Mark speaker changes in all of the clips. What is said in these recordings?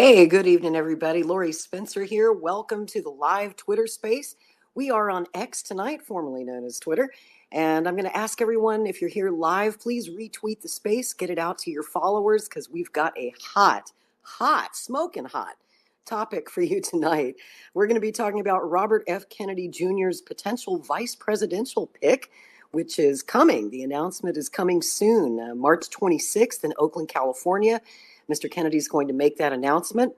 Speaker 1: Hey, good evening, everybody. Lori Spencer here. Welcome to the live Twitter space. We are on X tonight, formerly known as Twitter. And I'm going to ask everyone, if you're here live, please retweet the space, get it out to your followers, because we've got a smoking hot topic for you tonight. We're going to be talking about Robert F. Kennedy Jr.'s potential vice presidential pick, which is coming. The announcement is coming soon, March 26th in Oakland, California. Mr. Kennedy is going to make that announcement.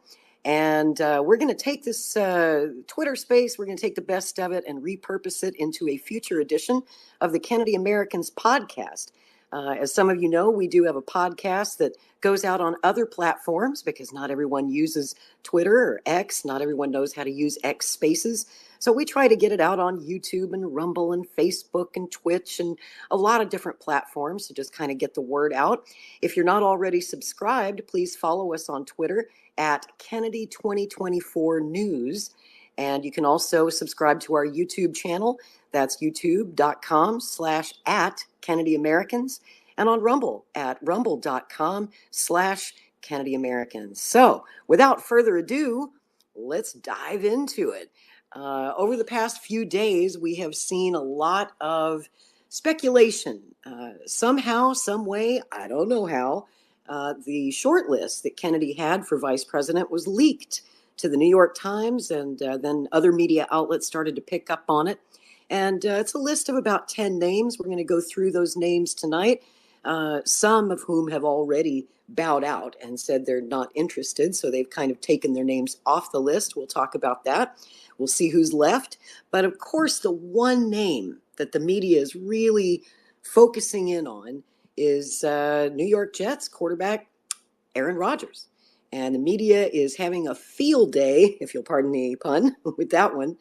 Speaker 1: And we're going to take this Twitter space, we're going to take the best of it and repurpose it into a future edition of the Kennedy Americans podcast. As some of you know, we do have a podcast that goes out on other platforms because not everyone uses Twitter or X. Not everyone knows how to use X Spaces. So we try to get it out on YouTube and Rumble and Facebook and Twitch and a lot of different platforms to just kind of get the word out. If you're not already subscribed, please follow us on Twitter at Kennedy 2024 News. And you can also subscribe to our YouTube channel. That's youtube.com/@Kennedy Americans, and on Rumble at rumble.com/Kennedy Americans. So without further ado, let's dive into it. Over the past few days, we have seen a lot of speculation. Somehow, some way, I don't know how, the short list that Kennedy had for vice president was leaked to the New York Times, and then other media outlets started to pick up on it. And it's a list of about 10 names. We're going to go through those names tonight, some of whom have already bowed out and said they're not interested. So they've kind of taken their names off the list. We'll talk about that. We'll see who's left. But of course, the one name that the media is really focusing in on is New York Jets quarterback Aaron Rodgers. And the media is having a field day, if you'll pardon the pun, with that one.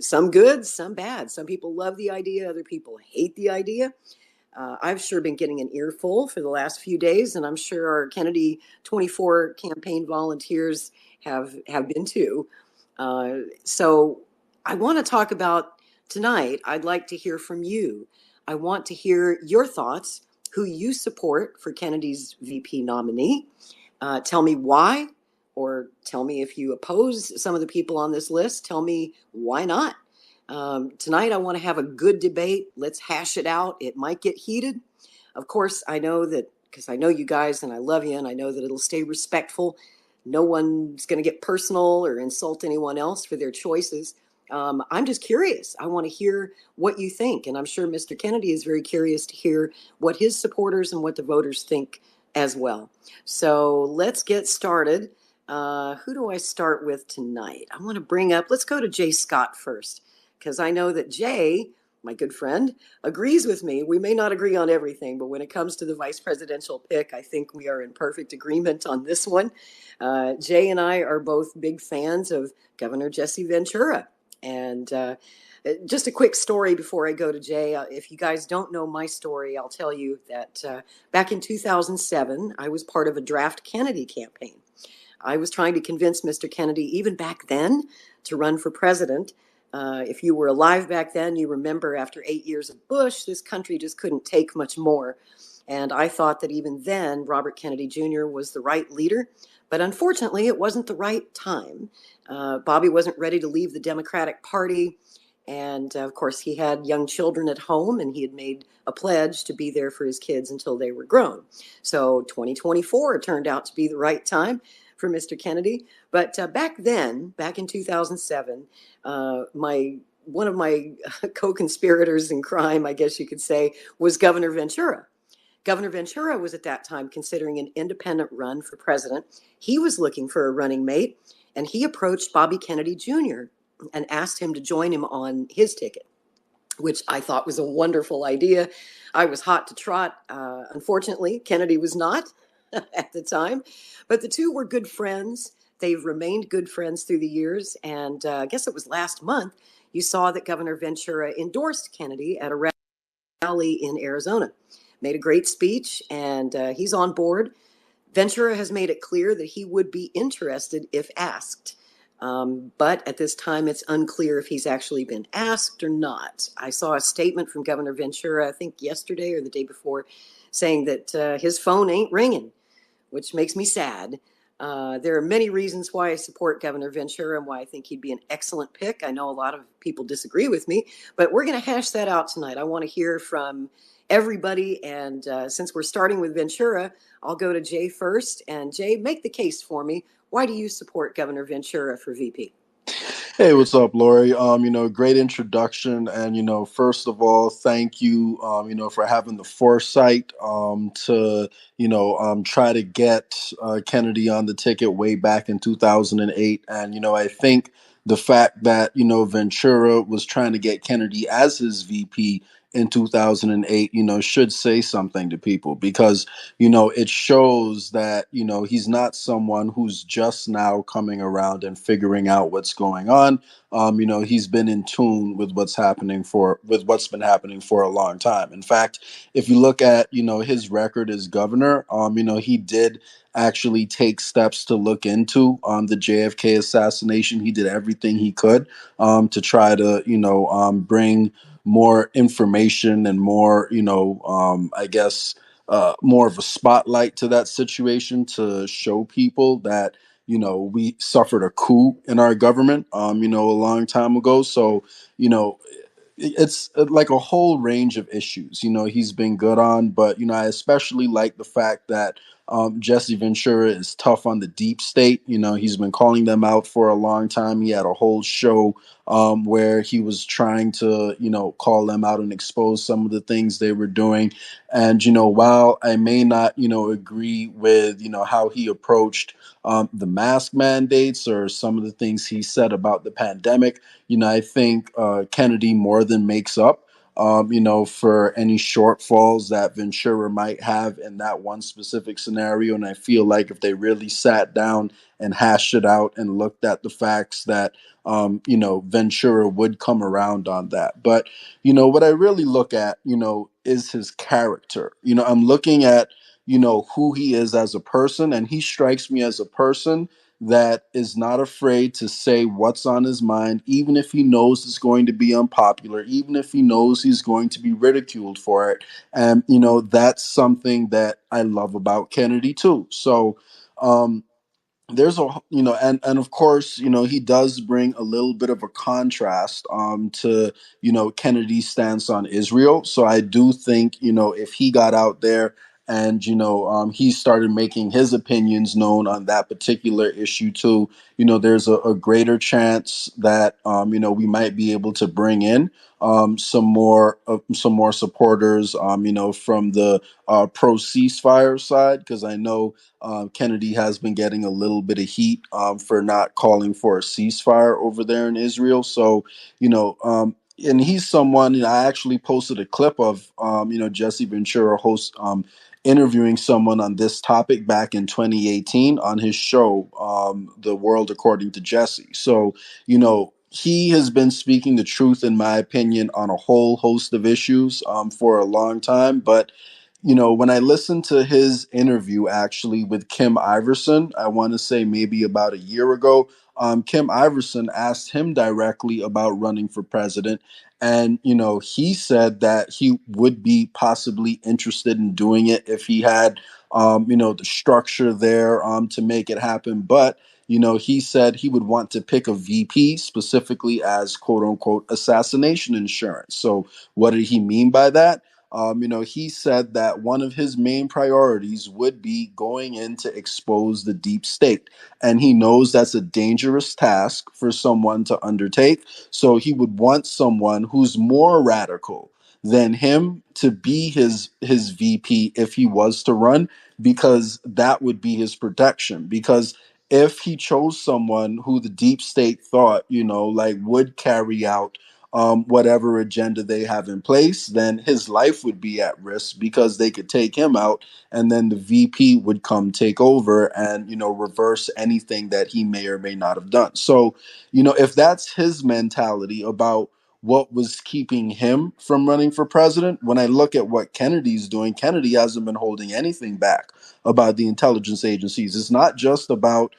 Speaker 1: Some good, some bad. Some people love the idea. Other people hate the idea. I've sure been getting an earful for the last few days, and I'm sure our Kennedy 24 campaign volunteers have been too. So I want to talk about tonight. I'd like to hear from you. I want to hear your thoughts, who you support for Kennedy's VP nominee. Tell me why, or tell me if you oppose some of the people on this list. Tell me why not. Tonight, I want to have a good debate. Let's hash it out. It might get heated. Of course, I know that because I know you guys and I love you, and I know that it'll stay respectful. No one's going to get personal or insult anyone else for their choices. I'm just curious. I want to hear what you think. And I'm sure Mr. Kennedy is very curious to hear what his supporters and what the voters think as well. So let's get started. Who do I start with tonight? I want to let's go to Jay Scott first, because I know that Jay, my good friend, agrees with me. We may not agree on everything, but when it comes to the vice presidential pick, I think we are in perfect agreement on this one. Jay and I are both big fans of Governor Jesse Ventura. And just a quick story before I go to Jay. If you guys don't know my story, I'll tell you that back in 2007, I was part of a Draft Kennedy campaign. I was trying to convince Mr. Kennedy, even back then, to run for president. If you were alive back then, you remember after 8 years of Bush, this country just couldn't take much more. And I thought that even then, Robert Kennedy Jr. was the right leader. But unfortunately, it wasn't the right time. Bobby wasn't ready to leave the Democratic Party. And of course, he had young children at home, and he had made a pledge to be there for his kids until they were grown. So 2024 turned out to be the right time for Mr. Kennedy. But back then, back in 2007, one of my co-conspirators in crime, I guess you could say, was Governor Ventura. Governor Ventura was at that time considering an independent run for president. He was looking for a running mate, and he approached Bobby Kennedy Jr. and asked him to join him on his ticket, which I thought was a wonderful idea. I was hot to trot. Unfortunately, Kennedy was not at the time, but the two were good friends. They've remained good friends through the years, and I guess it was last month you saw that Governor Ventura endorsed Kennedy at a rally in Arizona. Made a great speech, and he's on board. Ventura has made it clear that he would be interested if asked. But at this time, it's unclear if he's actually been asked or not. I saw a statement from Governor Ventura, I think yesterday or the day before, saying that his phone ain't ringing, which makes me sad. There are many reasons why I support Governor Ventura and why I think he'd be an excellent pick. I know a lot of people disagree with me, but we're going to hash that out tonight. I want to hear from everybody. And since we're starting with Ventura, I'll go to Jay first. And Jay, make the case for me. Why do you support Governor Ventura for VP?
Speaker 2: Hey, what's up, Lori? Great introduction, and first of all, thank you, for having the foresight, to, try to get Kennedy on the ticket way back in 2008, and I think the fact that Ventura was trying to get Kennedy as his VP in 2008, should say something to people because it shows that, he's not someone who's just now coming around and figuring out what's going on. He's been in tune with what's been happening for a long time. In fact, if you look at, his record as governor, he did actually take steps to look into the JFK assassination. He did everything he could to try to, bring more information and more, I guess, more of a spotlight to that situation to show people that we suffered a coup in our government a long time ago. So it's like a whole range of issues he's been good on, but I especially like the fact that Jesse Ventura is tough on the deep state. He's been calling them out for a long time. He had a whole show where he was trying to call them out and expose some of the things they were doing. And while I may not agree with how he approached the mask mandates or some of the things he said about the pandemic, I think Kennedy more than makes up, for any shortfalls that Ventura might have in that one specific scenario. And I feel like if they really sat down and hashed it out and looked at the facts, that, Ventura would come around on that. But, what I really look at, is his character. I'm looking at, who he is as a person, and he strikes me as a person that is not afraid to say what's on his mind, even if he knows it's going to be unpopular, even if he knows he's going to be ridiculed for it. And, that's something that I love about Kennedy too. So, there's a and of course he does bring a little bit of a contrast to Kennedy's stance on Israel. So I do think if he got out there and he started making his opinions known on that particular issue too, there's a greater chance that we might be able to bring in some more supporters from the pro ceasefire side, because I know Kennedy has been getting a little bit of heat for not calling for a ceasefire over there in Israel. So, and he's someone, I actually posted a clip of, Jesse Ventura interviewing someone on this topic back in 2018 on his show, The World According to Jesse. So, he has been speaking the truth, in my opinion, on a whole host of issues for a long time. But when I listened to his interview actually with Kim Iverson, I want to say maybe about a year ago, Kim Iverson asked him directly about running for president. And, he said that he would be possibly interested in doing it if he had, the structure there to make it happen. But, he said he would want to pick a VP specifically as quote unquote assassination insurance. So what did he mean by that? He said that one of his main priorities would be going in to expose the deep state. And he knows that's a dangerous task for someone to undertake. So he would want someone who's more radical than him to be his VP if he was to run, because that would be his protection. Because if he chose someone who the deep state thought, like would carry out whatever agenda they have in place, then his life would be at risk because they could take him out and then the VP would come take over and, reverse anything that he may or may not have done. So, if that's his mentality about what was keeping him from running for president, when I look at what Kennedy's doing, Kennedy hasn't been holding anything back about the intelligence agencies. It's not just about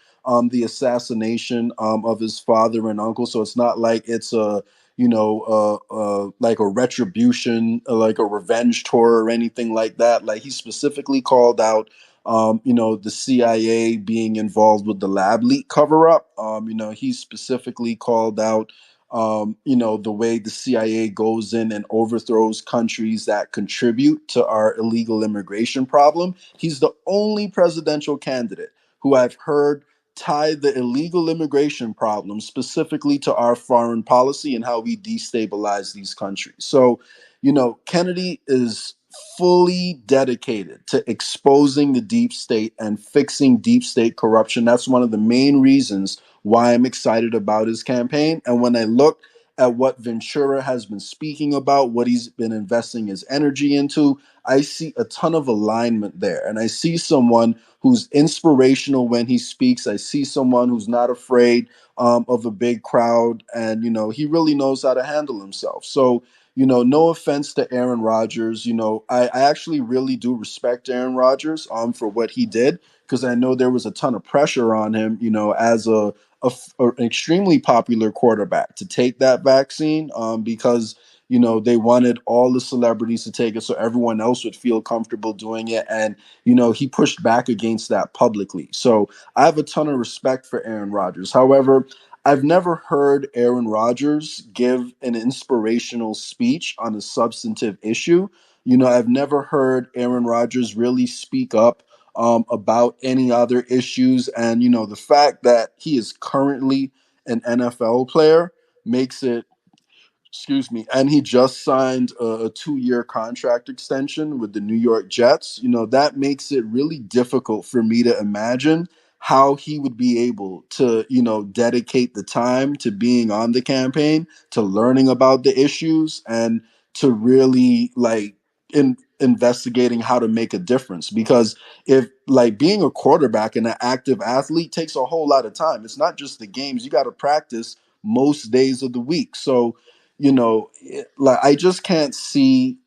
Speaker 2: the assassination of his father and uncle. So it's not like it's a like a retribution, like a revenge tour or anything like that. Like he specifically called out The CIA being involved with the lab leak cover up. He specifically called out, the way the CIA goes in and overthrows countries that contribute to our illegal immigration problem. He's the only presidential candidate who I've heard tie the illegal immigration problem specifically to our foreign policy and how we destabilize these countries. So, Kennedy is fully dedicated to exposing the deep state and fixing deep state corruption. That's one of the main reasons why I'm excited about his campaign. And when I look at what Ventura has been speaking about, what he's been investing his energy into, I see a ton of alignment there. And I see someone who's inspirational when he speaks. I see someone who's not afraid of a big crowd. And, he really knows how to handle himself. So, no offense to Aaron Rodgers. I actually really do respect Aaron Rodgers for what he did, because I know there was a ton of pressure on him, as an extremely popular quarterback to take that vaccine, because they wanted all the celebrities to take it so everyone else would feel comfortable doing it. And he pushed back against that publicly. So I have a ton of respect for Aaron Rodgers. However, I've never heard Aaron Rodgers give an inspirational speech on a substantive issue. I've never heard Aaron Rodgers really speak up about any other issues. And, the fact that he is currently an NFL player makes it, excuse me, and he just signed a 2-year contract extension with the New York Jets. That makes it really difficult for me to imagine how he would be able to, dedicate the time to being on the campaign, to learning about the issues, and to really investigating how to make a difference. Because if being a quarterback and an active athlete takes a whole lot of time, it's not just the games, you got to practice most days of the week. So I just can't see,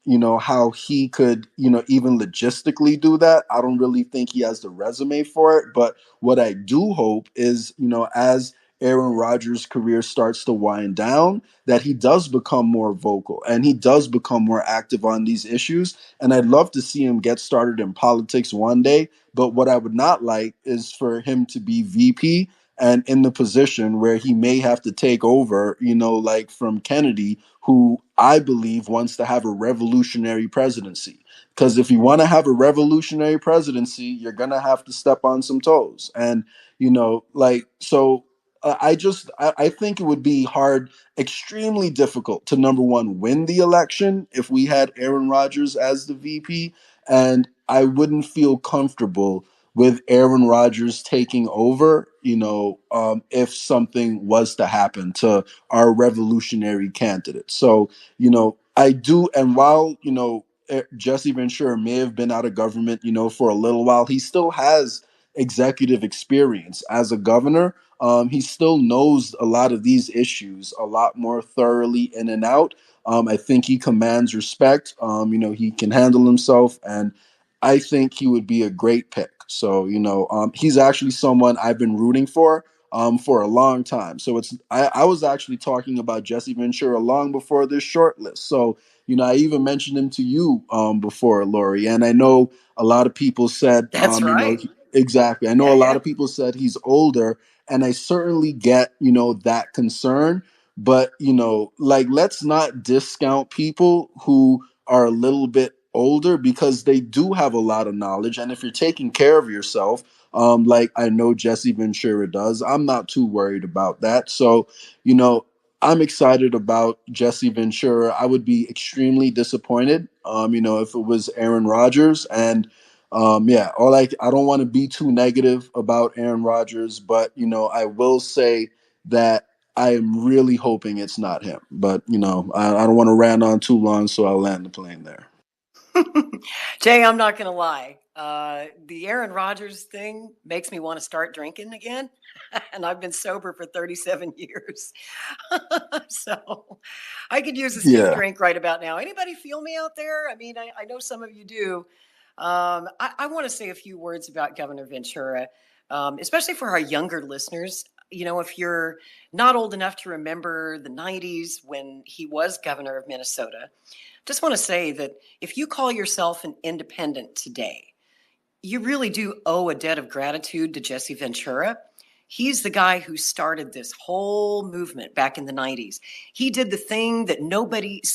Speaker 2: how he could, even logistically do that. I don't really think he has the resume for it. But what I do hope is, as Aaron Rodgers' career starts to wind down, that he does become more vocal and he does become more active on these issues. And I'd love to see him get started in politics one day. But what I would not like is for him to be VP and in the position where he may have to take over, from Kennedy, who I believe wants to have a revolutionary presidency. Because if you want to have a revolutionary presidency, you're going to have to step on some toes. And, so I think it would be hard, extremely difficult to, number one, win the election if we had Aaron Rodgers as the VP. And I wouldn't feel comfortable with Aaron Rodgers taking over, if something was to happen to our revolutionary candidate. So, I do. And while, Jesse Ventura may have been out of government, for a little while, he still has executive experience as a governor. He still knows a lot of these issues a lot more thoroughly in and out. I think he commands respect. He can handle himself, and I think he would be a great pick. So, he's actually someone I've been rooting for a long time. So I was actually talking about Jesse Ventura long before this short list. So, I even mentioned him to you before, Lori. And I know a lot of people said,
Speaker 1: That's right.
Speaker 2: exactly. I know
Speaker 1: Yeah,
Speaker 2: a lot
Speaker 1: yeah.
Speaker 2: of people said he's older, and I certainly get, that concern. But, let's not discount people who are a little bit older, because they do have a lot of knowledge. And if you're taking care of yourself, like I know Jesse Ventura does, I'm not too worried about that. So, I'm excited about Jesse Ventura. I would be extremely disappointed, if it was Aaron Rodgers. And yeah, I don't want to be too negative about Aaron Rodgers, but I will say that I am really hoping it's not him. But I don't want to rant on too long, so I'll land the plane there.
Speaker 1: Jay, I'm not going to lie. The Aaron Rodgers thing makes me want to start drinking again. And I've been sober for 37 years. So I could use a stiff
Speaker 2: Yeah.
Speaker 1: drink right about now. Anybody feel me out there? I mean, I know some of you do. I want to say a few words about Governor Ventura, especially for our younger listeners. If you're not old enough to remember the 90s when he was governor of Minnesota, just want to say that if you call yourself an independent today, You really do owe a debt of gratitude to Jesse Ventura. He's the guy who started this whole movement back in the 90s. He did the thing that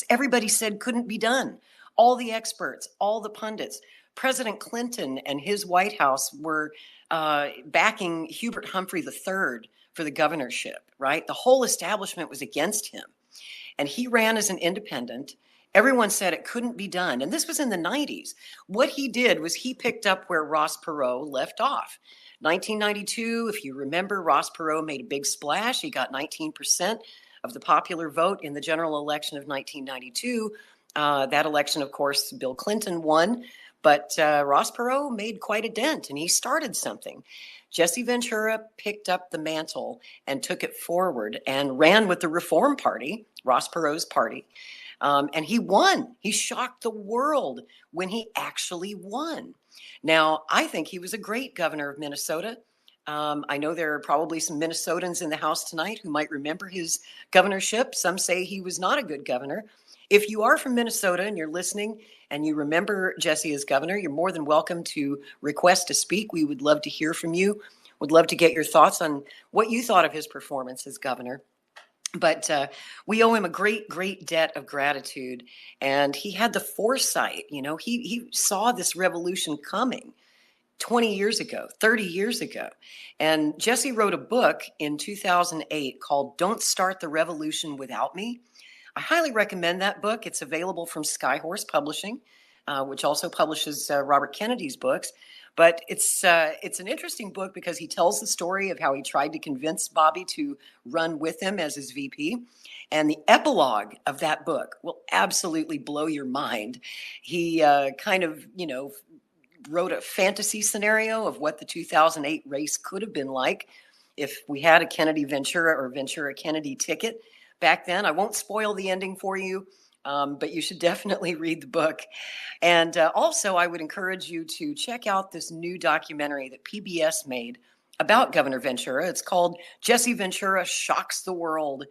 Speaker 1: everybody said couldn't be done. All the experts, all the pundits, President Clinton and his White House were backing Hubert Humphrey III for the governorship, right? The whole establishment was against him. And he ran as an independent. Everyone said it couldn't be done. And this was in the 90s. What he did was he picked up where Ross Perot left off. 1992, if you remember, Ross Perot made a big splash. He got 19% of the popular vote in the general election of 1992. That election, of course, Bill Clinton won. But Ross Perot made quite a dent, and he started something. Jesse Ventura picked up the mantle and took it forward and ran with the Reform Party, Ross Perot's party. And he won. He shocked the world when he actually won. Now, I think he was a great governor of Minnesota. I know there are probably some Minnesotans in the House tonight who might remember his governorship. Some say he was not a good governor. If you are from Minnesota and you're listening and you remember Jesse as governor, you're more than welcome to request to speak. We would love to hear from you. Would love to get your thoughts on what you thought of his performance as governor. But we owe him a great, great debt of gratitude. And he had the foresight, he saw this revolution coming 20 years ago, 30 years ago. And Jesse wrote a book in 2008 called Don't Start the Revolution Without Me. I highly recommend that book. It's available from Skyhorse Publishing, which also publishes Robert Kennedy's books. But it's an interesting book because he tells the story of how he tried to convince Bobby to run with him as his VP. And the epilogue of that book will absolutely blow your mind. He wrote a fantasy scenario of what the 2008 race could have been like if we had a Kennedy Ventura or Ventura Kennedy ticket back then. I won't spoil the ending for you. But you should definitely read the book. And also, I would encourage you to check out this new documentary that PBS made about Governor Ventura. It's called Jesse Ventura Shocks the World.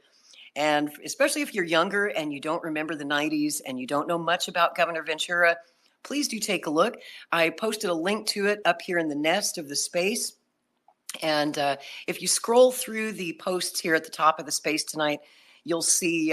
Speaker 1: And especially if you're younger and you don't remember the 90s and you don't know much about Governor Ventura, please do take a look. I posted a link to it up here in the nest of the space. And if you scroll through the posts here at the top of the space tonight, you'll see,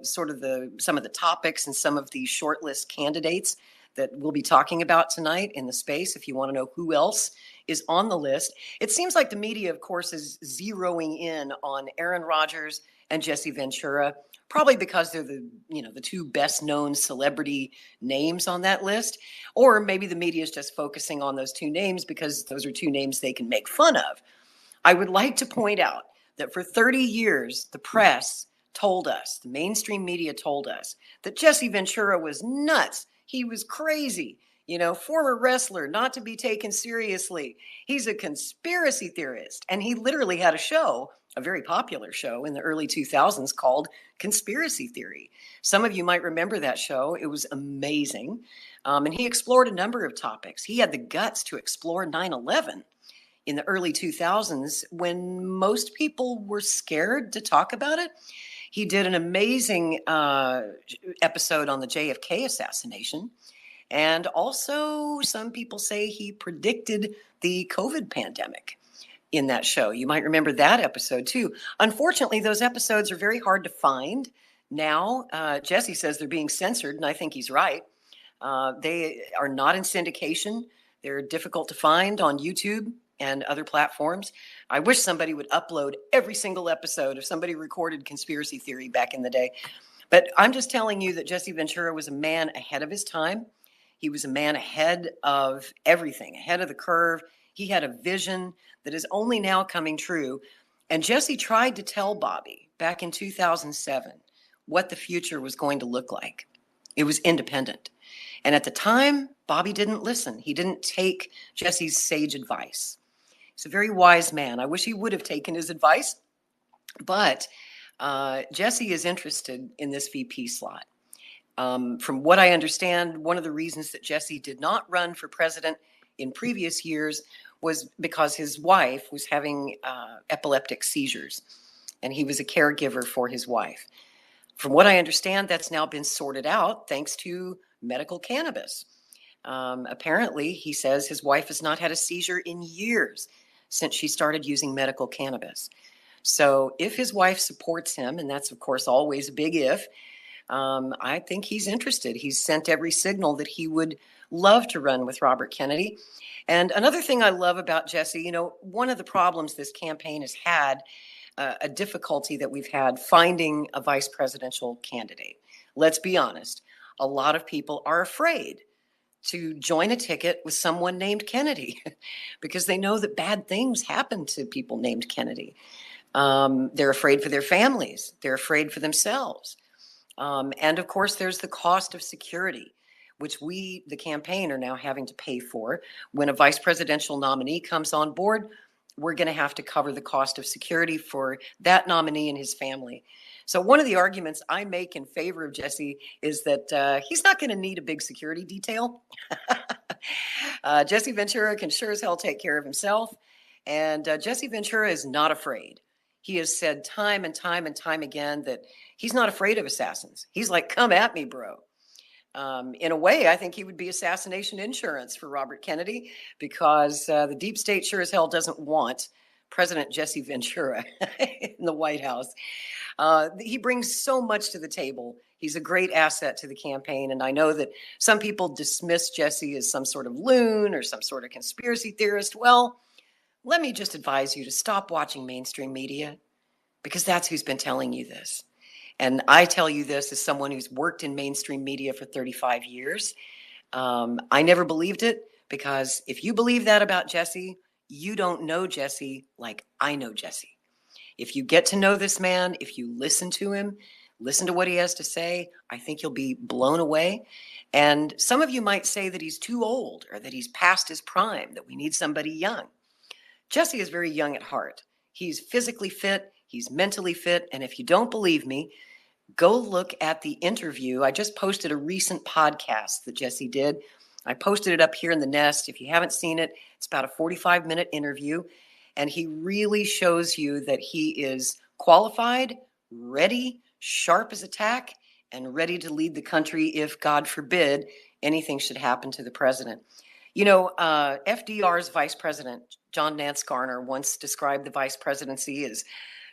Speaker 1: sort of some of the topics and some of the shortlist candidates that we'll be talking about tonight in the space. If you want to know who else is on the list, it seems like the media, of course, is zeroing in on Aaron Rodgers and Jesse Ventura, probably because they're the two best known celebrity names on that list. Or maybe the media is just focusing on those two names because those are two names they can make fun of. I would like to point out that for 30 years, the press told us, the mainstream media told us, that Jesse Ventura was nuts. He was crazy, former wrestler, not to be taken seriously. He's a conspiracy theorist. And he literally had a show, a very popular show in the early 2000s called Conspiracy Theory. Some of you might remember that show. It was amazing. And he explored a number of topics. He had the guts to explore 9/11 in the early 2000s when most people were scared to talk about it. He did an amazing episode on the JFK assassination. And also, some people say he predicted the COVID pandemic in that show. You might remember that episode too. Unfortunately, those episodes are very hard to find now. Jesse says they're being censored, and I think he's right. They are not in syndication. They're difficult to find on YouTube and other platforms. I wish somebody would upload every single episode if somebody recorded Conspiracy Theory back in the day. But I'm just telling you that Jesse Ventura was a man ahead of his time. He was a man ahead of everything, ahead of the curve. He had a vision that is only now coming true. And Jesse tried to tell Bobby back in 2007 what the future was going to look like. It was independent. And at the time, Bobby didn't listen. He didn't take Jesse's sage advice. He's a very wise man. I wish he would have taken his advice, but Jesse is interested in this VP slot. From what I understand, one of the reasons that Jesse did not run for president in previous years was because his wife was having epileptic seizures, and he was a caregiver for his wife. From what I understand, that's now been sorted out thanks to medical cannabis. Apparently, he says his wife has not had a seizure in years since she started using medical cannabis. So if his wife supports him, and that's, of course, always a big if, I think he's interested. He's sent every signal that he would love to run with Robert Kennedy. And another thing I love about Jesse, you know, one of the problems this campaign has had, a difficulty that we've had finding a vice presidential candidate. Let's be honest, a lot of people are afraid to join a ticket with someone named Kennedy because they know that bad things happen to people named Kennedy. They're afraid for their families. They're afraid for themselves. And of course, there's the cost of security, which we, the campaign, are now having to pay for. When a vice presidential nominee comes on board, we're going to have to cover the cost of security for that nominee and his family. So one of the arguments I make in favor of Jesse is that he's not going to need a big security detail. Jesse Ventura can sure as hell take care of himself. And Jesse Ventura is not afraid. He has said time and time and time again that he's not afraid of assassins. He's like, come at me, bro. In a way, I think he would be assassination insurance for Robert Kennedy because the deep state sure as hell doesn't want President Jesse Ventura in the White House. He brings so much to the table. He's a great asset to the campaign. And I know that some people dismiss Jesse as some sort of loon or some sort of conspiracy theorist. Well, let me just advise you to stop watching mainstream media because that's who's been telling you this. And I tell you this as someone who's worked in mainstream media for 35 years. I never believed it because if you believe that about Jesse, you don't know Jesse like I know Jesse. If you get to know this man, if you listen to him, listen to what he has to say, I think you'll be blown away. And some of you might say that he's too old or that he's past his prime, that we need somebody young. Jesse is very young at heart. He's physically fit, he's mentally fit, and if you don't believe me, go look at the interview. I just posted a recent podcast that Jesse did. I posted it up here in the nest. If you haven't seen it, it's about a 45-minute interview, and he really shows you that he is qualified, ready, sharp as a tack, and ready to lead the country if, God forbid, anything should happen to the president. You know, FDR's vice president, John Nance Garner, once described the vice presidency as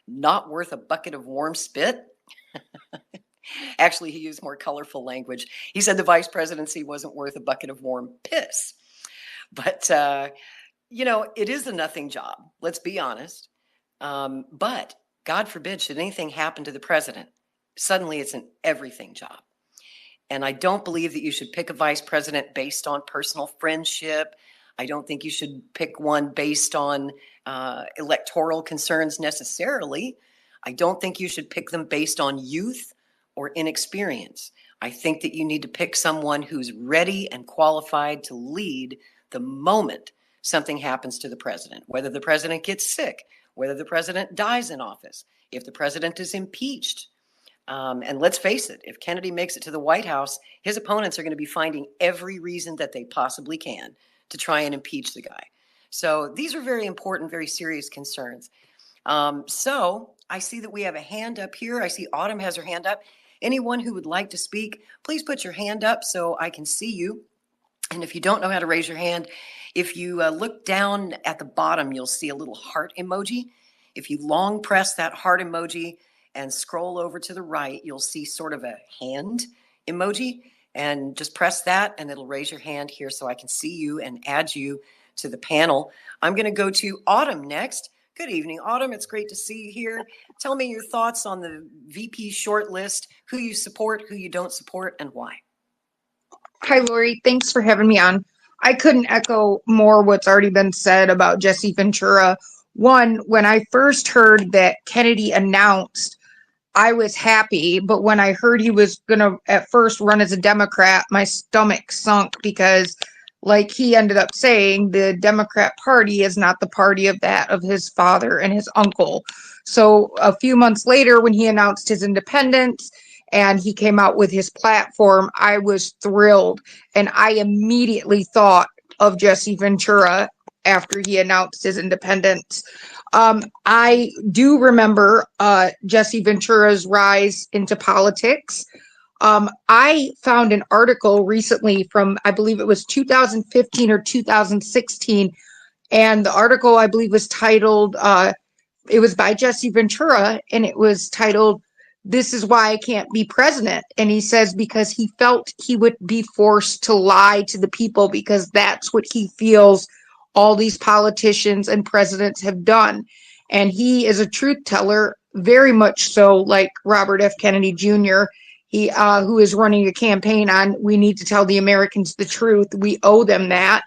Speaker 1: not worth a bucket of warm spit. Actually, he used more colorful language. He said the vice presidency wasn't worth a bucket of warm piss. But, you know, it is a nothing job. Let's be honest. But God forbid, should anything happen to the president, suddenly it's an everything job. And I don't believe that you should pick a vice president based on personal friendship. I don't think you should pick one based on electoral concerns necessarily. I don't think you should pick them based on youth or inexperience. I think that you need to pick someone who's ready and qualified to lead the moment something happens to the president, whether the president gets sick, whether the president dies in office, if the president is impeached. And let's face it, if Kennedy makes it to the White House, his opponents are going to be finding every reason that they possibly can to try and impeach the guy. So these are very important, very serious concerns. So I see that we have a hand up here. I see Autumn has her hand up. Anyone who would like to speak, please put your hand up so I can see you. And if you don't know how to raise your hand, if you look down at the bottom, you'll see a little heart emoji. If you long press that heart emoji and scroll over to the right, you'll see sort of a hand emoji. And just press that and it'll raise your hand here so I can see you and add you to the panel. I'm going to go to Autumn next. Good evening, Autumn. It's great to see you here. Tell me your thoughts on the VP short list, who you support, who you don't support, and why.
Speaker 3: Hi, Lori. Thanks for having me on. I couldn't echo more what's already been said about Jesse Ventura. One, when I first heard that Kennedy announced, I was happy, but when I heard he was going to at first run as a Democrat, my stomach sunk because, like he ended up saying, the Democrat Party is not the party of his father and his uncle. So a few months later, when he announced his independence and he came out with his platform, I was thrilled. And I immediately thought of Jesse Ventura after he announced his independence. I do remember Jesse Ventura's rise into politics. I found an article recently from, I believe it was 2015 or 2016, and the article, I believe, was titled, it was by Jesse Ventura, and it was titled, "This is Why I Can't Be President." And he says because he felt he would be forced to lie to the people because that's what he feels all these politicians and presidents have done. And he is a truth teller, very much so like Robert F. Kennedy Jr., who is running a campaign on, we need to tell the Americans the truth. We owe them that.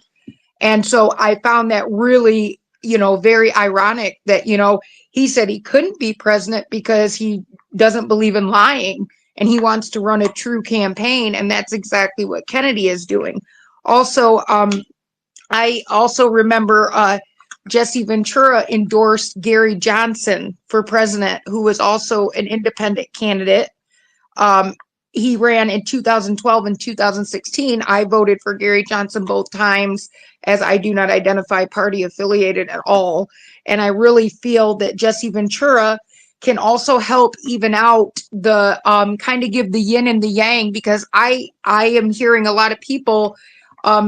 Speaker 3: And so I found that really, very ironic that, he said he couldn't be president because he doesn't believe in lying and he wants to run a true campaign. And that's exactly what Kennedy is doing. Also, I also remember Jesse Ventura endorsed Gary Johnson for president, who was also an independent candidate. He ran in 2012 and 2016. I voted for Gary Johnson both times, as I do not identify party affiliated at all. And I really feel that Jesse Ventura can also help even out the kind of give the yin and the yang, because I am hearing a lot of people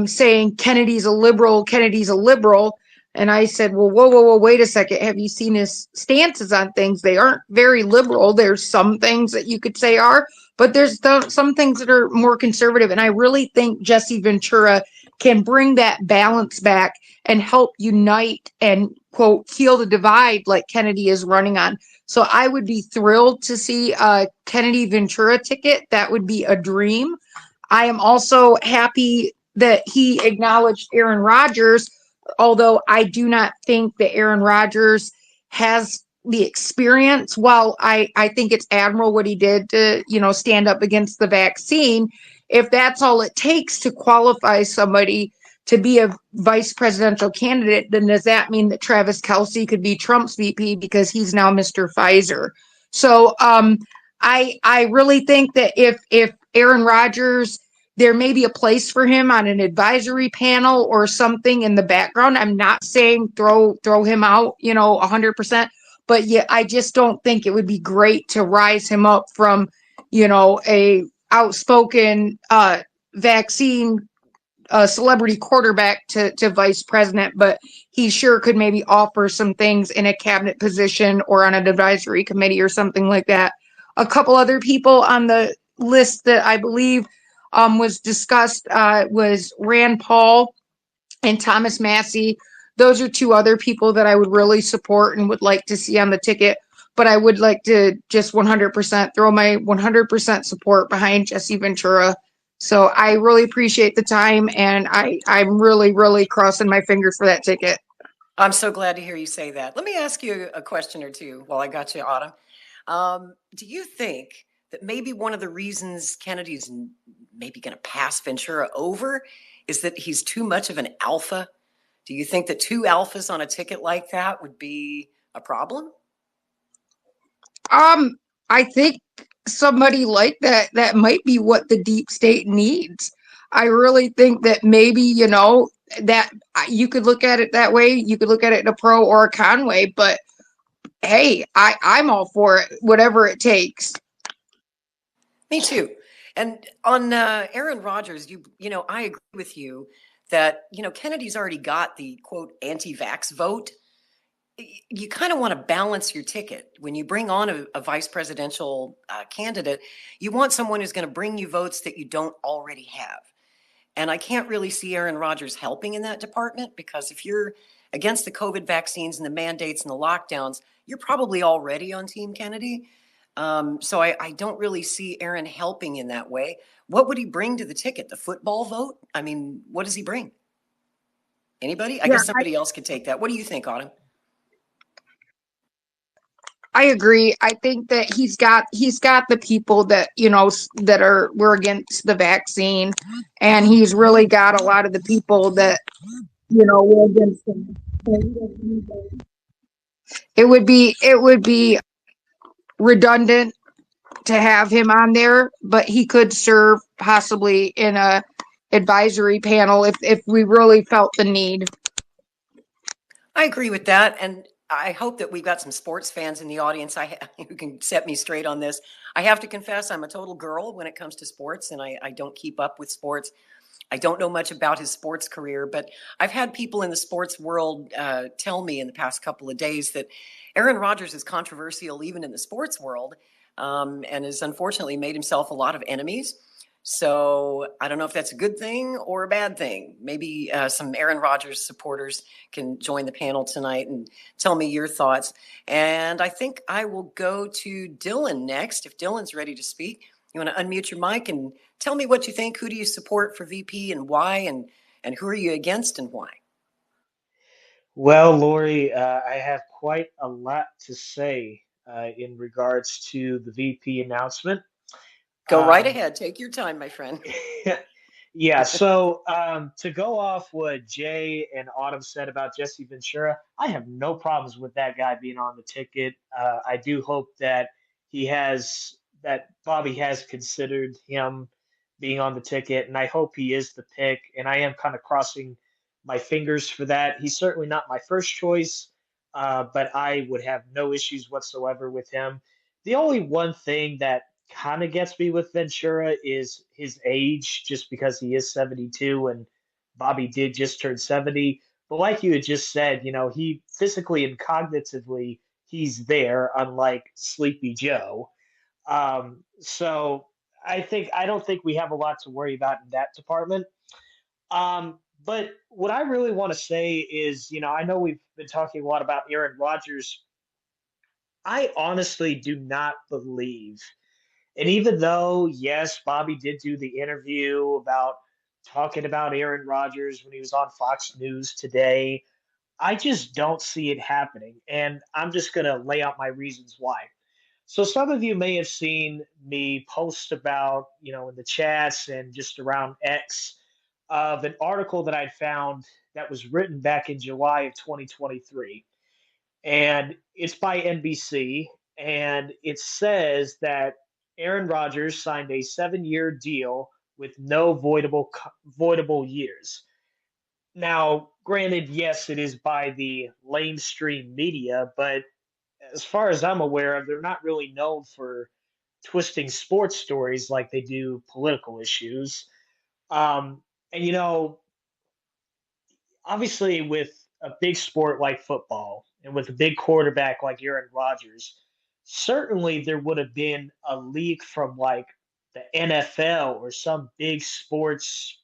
Speaker 3: saying Kennedy's a liberal, Kennedy's a liberal. And I said, well, whoa, wait a second. Have you seen his stances on things? They aren't very liberal. There's some things that you could say are, but there's some things that are more conservative. And I really think Jesse Ventura can bring that balance back and help unite and, quote, heal the divide like Kennedy is running on. So I would be thrilled to see a Kennedy Ventura ticket. That would be a dream. I am also happy that he acknowledged Aaron Rodgers, although I do not think that Aaron Rodgers has the experience. While I think it's admirable what he did to, stand up against the vaccine, if that's all it takes to qualify somebody to be a vice presidential candidate, then does that mean that Travis Kelce could be Trump's VP because he's now Mr. Pfizer? So I really think that if Aaron Rodgers, there may be a place for him on an advisory panel or something in the background. I'm not saying throw him out, 100%. But yeah, I just don't think it would be great to rise him up from, a outspoken vaccine celebrity quarterback to vice president. But he sure could maybe offer some things in a cabinet position or on an advisory committee or something like that. A couple other people on the list that I believe was discussed was Rand Paul and Thomas Massey. Those are two other people that I would really support and would like to see on the ticket. But I would like to just 100% throw my 100% support behind Jesse Ventura. So I really appreciate the time, and I'm really, really crossing my fingers for that ticket.
Speaker 1: I'm so glad to hear you say that. Let me ask you a question or two while I got you, Autumn. Do you think that maybe one of the reasons Kennedy's maybe going to pass Ventura over is that he's too much of an alpha? Do you think that two alphas on a ticket like that would be a problem?
Speaker 3: I think somebody like that might be what the deep state needs. I really think that maybe, that you could look at it that way. You could look at it in a pro or a con way, but hey, I'm all for it, whatever it takes.
Speaker 1: Me too. And on Aaron Rodgers, I agree with you that, Kennedy's already got the, quote, anti-vax vote. You kind of want to balance your ticket. When you bring on a vice presidential candidate, you want someone who's going to bring you votes that you don't already have. And I can't really see Aaron Rodgers helping in that department, because if you're against the COVID vaccines and the mandates and the lockdowns, you're probably already on Team Kennedy. So I don't really see Aaron helping in that way. What would he bring to the ticket? The football vote? I mean, what does he bring? Anybody? I guess somebody else could take that. What do you think, Autumn?
Speaker 3: I agree. I think that he's got the people that, we're against the vaccine, and he's really got a lot of the people that, we're against him. It would be redundant to have him on there, but he could serve possibly in a advisory panel if we really felt the need.
Speaker 1: I agree with that. And I hope that we've got some sports fans in the audience who can set me straight on this. I have to confess, I'm a total girl when it comes to sports, and I don't keep up with sports. I don't know much about his sports career, but I've had people in the sports world tell me in the past couple of days that Aaron Rodgers is controversial even in the sports world, and has unfortunately made himself a lot of enemies. So I don't know if that's a good thing or a bad thing. Maybe some Aaron Rodgers supporters can join the panel tonight and tell me your thoughts. And I think I will go to Dylan next. If Dylan's ready to speak, you want to unmute your mic and tell me what you think. Who do you support for VP and why? And who are you against and why?
Speaker 4: Well, Lori, I have quite a lot to say in regards to the VP announcement.
Speaker 1: Go right ahead. Take your time, my friend.
Speaker 4: Yeah, so to go off what Jay and Autumn said about Jesse Ventura, I have no problems with that guy being on the ticket. I do hope that Bobby has considered him being on the ticket, and I hope he is the pick. And I am kind of crossing my fingers for that. He's certainly not my first choice, but I would have no issues whatsoever with him. The only one thing that kind of gets me with Ventura is his age, just because he is 72 and Bobby did just turn 70. But like you had just said, he physically and cognitively, he's there, unlike Sleepy Joe. So I don't think we have a lot to worry about in that department. But what I really want to say is, I know we've been talking a lot about Aaron Rodgers. I honestly do not believe, and even though, yes, Bobby did do the interview about talking about Aaron Rodgers when he was on Fox News today, I just don't see it happening. And I'm just going to lay out my reasons why. So some of you may have seen me post about, in the chats and just around X, of an article that I'd found that was written back in July of 2023. And it's by NBC, and it says that Aaron Rodgers signed a 7-year deal with no voidable years. Now, granted, yes, it is by the lamestream media, but as far as I'm aware of, they're not really known for twisting sports stories like they do political issues. Um, and obviously with a big sport like football and with a big quarterback like Aaron Rodgers, certainly there would have been a leak from like the NFL or some big sports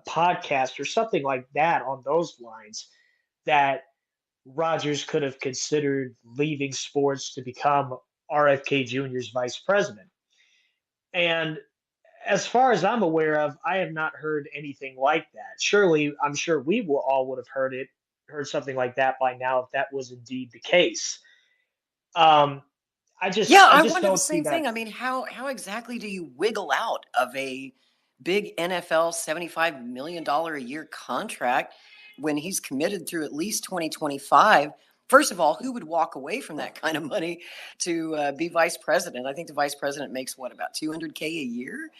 Speaker 4: podcast or something like that on those lines that Rodgers could have considered leaving sports to become RFK Jr.'s vice president. And as far as I'm aware of, I have not heard anything like that. Surely, I'm sure we will all would have heard something like that by now if that was indeed the case. Um,
Speaker 1: Yeah,
Speaker 4: I
Speaker 1: I
Speaker 4: just
Speaker 1: wonder the
Speaker 4: don't see
Speaker 1: same
Speaker 4: that.
Speaker 1: thing. I mean, how exactly do you wiggle out of a big NFL $75 million a year contract when he's committed through at least 2025? First of all, who would walk away from that kind of money to be vice president? I think the vice president makes what, about 200K a year?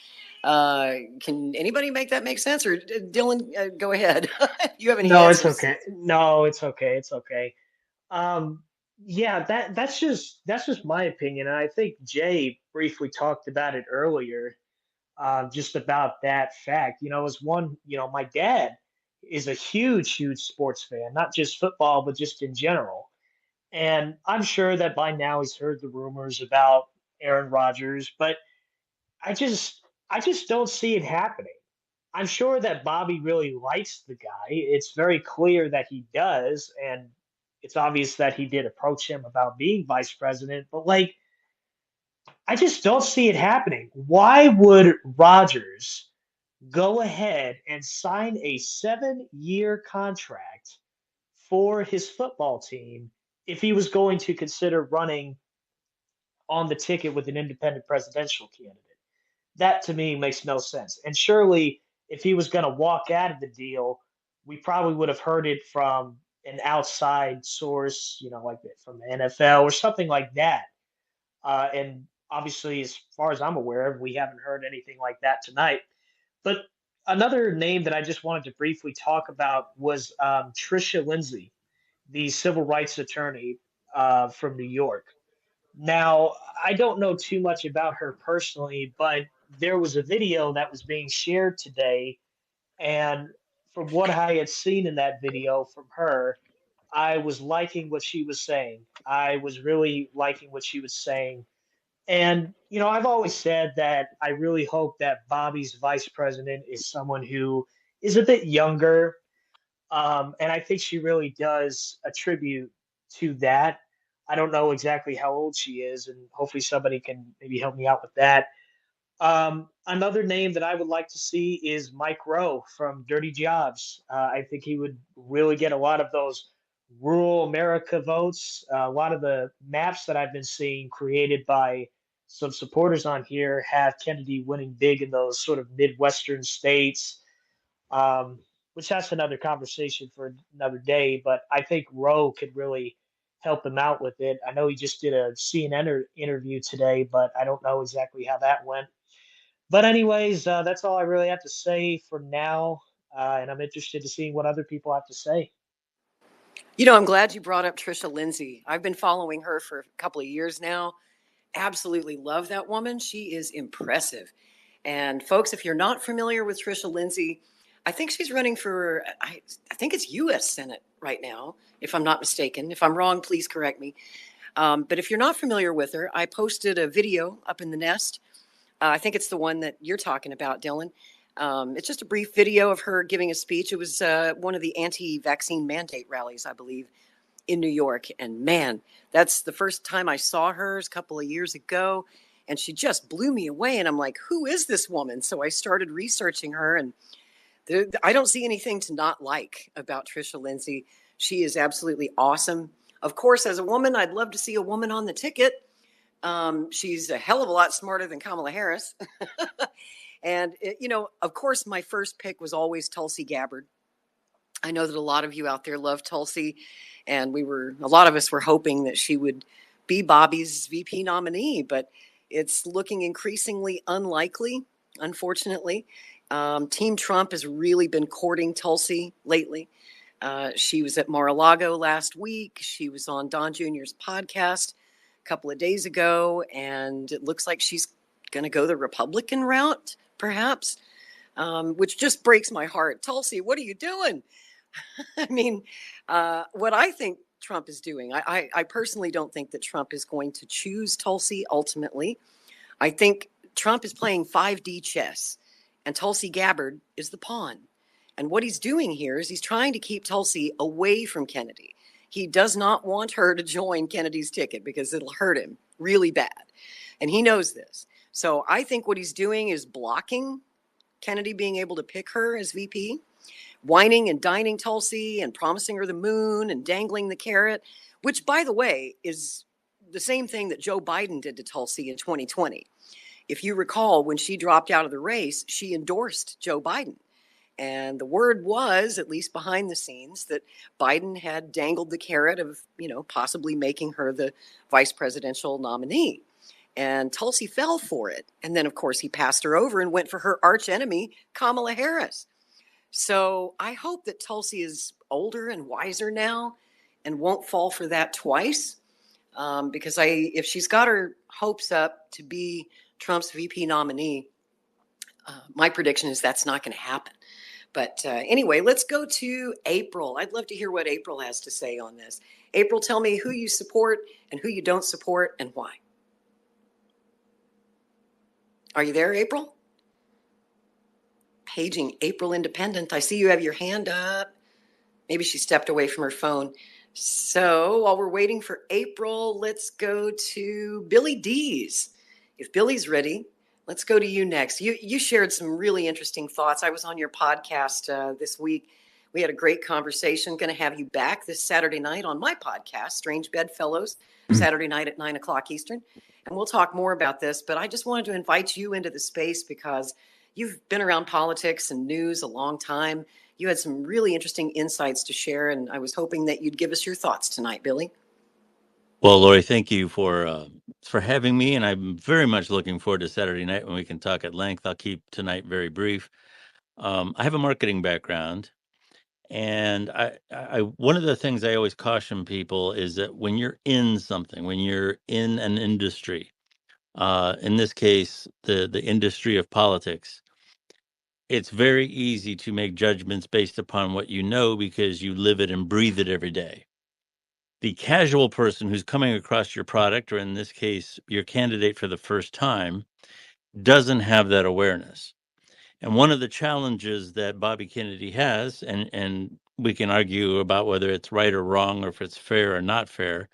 Speaker 1: Can anybody make that make sense? Or Dylan, go ahead. You have any
Speaker 4: No, it's
Speaker 1: answers?
Speaker 4: okay. No, it's okay. It's okay. Um, yeah, that's just my opinion, and I think Jay briefly talked about it earlier, just about that fact. As one, my dad is a huge, huge sports fan, not just football, but just in general. And I'm sure that by now he's heard the rumors about Aaron Rodgers, but I just, I just don't see it happening. I'm sure that Bobby really likes the guy. It's very clear that he does, and it's obvious that he did approach him about being vice president, but like, I just don't see it happening. Why would Rodgers go ahead and sign a 7-year contract for his football team if he was going to consider running on the ticket with an independent presidential candidate? That to me makes no sense. And surely, if he was going to walk out of the deal, we probably would have heard it from an outside source, like from the NFL or something like that. And obviously, as far as I'm aware of, we haven't heard anything like that tonight. But another name that I just wanted to briefly talk about was Trisha Lindsay, the civil rights attorney from New York. Now, I don't know too much about her personally, but there was a video that was being shared today, and from what I had seen in that video from her, I was liking what she was saying. I was really liking what she was saying. And, I've always said that I really hope that Bobby's vice president is someone who is a bit younger. And I think she really does attribute to that. I don't know exactly how old she is, and hopefully somebody can maybe help me out with that. Another name that I would like to see is Mike Rowe from Dirty Jobs. I think he would really get a lot of those rural America votes. A lot of the maps that I've been seeing created by some supporters on here have Kennedy winning big in those sort of Midwestern states, which that's another conversation for another day. But I think Rowe could really help him out with it. I know he just did a CNN interview today, but I don't know exactly how that went. But anyways, that's all I really have to say for now, and I'm interested to see what other people have to say.
Speaker 1: I'm glad you brought up Trisha Lindsay. I've been following her for a couple of years now. Absolutely love that woman. She is impressive. And folks, if you're not familiar with Trisha Lindsay, I think she's running for, I think it's U.S. Senate right now, if I'm not mistaken. If I'm wrong, please correct me. But if you're not familiar with her, I posted a video up in the nest. I think it's the one that you're talking about, Dylan. It's just a brief video of her giving a speech. It was one of the anti-vaccine mandate rallies, I believe, in New York. And man, that's the first time I saw her a couple of years ago. And she just blew me away. And I'm like, who is this woman? So I started researching her. And I don't see anything to not like about Trisha Lindsay. She is absolutely awesome. Of course, as a woman, I'd love to see a woman on the ticket. She's a hell of a lot smarter than Kamala Harris. And, of course, my first pick was always Tulsi Gabbard. I know that a lot of you out there love Tulsi, and a lot of us were hoping that she would be Bobby's VP nominee, but it's looking increasingly unlikely, unfortunately. Team Trump has really been courting Tulsi lately. She was at Mar-a-Lago last week. She was on Don Jr.'s podcast a couple of days ago, and it looks like she's going to go the Republican route, perhaps, which just breaks my heart. Tulsi, what are you doing? I mean, what I think Trump is doing, I personally don't think that Trump is going to choose Tulsi ultimately. I think Trump is playing 5D chess, and Tulsi Gabbard is the pawn. And what he's doing here is he's trying to keep Tulsi away from Kennedy. He does not want her to join Kennedy's ticket because it'll hurt him really bad. And he knows this. So I think what he's doing is blocking Kennedy being able to pick her as VP, whining and dining Tulsi and promising her the moon and dangling the carrot, which, by the way, is the same thing that Joe Biden did to Tulsi in 2020. If you recall, when she dropped out of the race, she endorsed Joe Biden. And the word was, at least behind the scenes, that Biden had dangled the carrot of, possibly making her the vice presidential nominee. And Tulsi fell for it. And then, of course, he passed her over and went for her archenemy, Kamala Harris. So I hope that Tulsi is older and wiser now and won't fall for that twice. Because if she's got her hopes up to be Trump's VP nominee, my prediction is that's not going to happen. But anyway, let's go to April. I'd love to hear what April has to say on this. April, tell me who you support and who you don't support and why. Are you there, April? Paging April Independent. I see you have your hand up. Maybe she stepped away from her phone. So while we're waiting for April, let's go to Billy Dees. If Billy's ready, let's go to you next. You shared some really interesting thoughts. I was on your podcast this week. We had a great conversation. Going to have you back this Saturday night on my podcast, Strange Bedfellows, Saturday night at 9 o'clock Eastern. And we'll talk more about this. But I just wanted to invite you into the space because you've been around politics and news a long time. You had some really interesting insights to share, and I was hoping that you'd give us your thoughts tonight, Billy.
Speaker 5: Well, Lori, thank you for having me, and I'm very much looking forward to Saturday night when we can talk at length. I'll keep tonight very brief. I have a marketing background, And one of the things I always caution people is that when you're in something, when you're in an industry, in this case, the industry of politics, it's very easy to make judgments based upon what you know because you live it and breathe it every day. The casual person who's coming across your product, or in this case, your candidate for the first time, doesn't have that awareness. And one of the challenges that Bobby Kennedy has, and we can argue about whether it's right or wrong or if it's fair or not fair,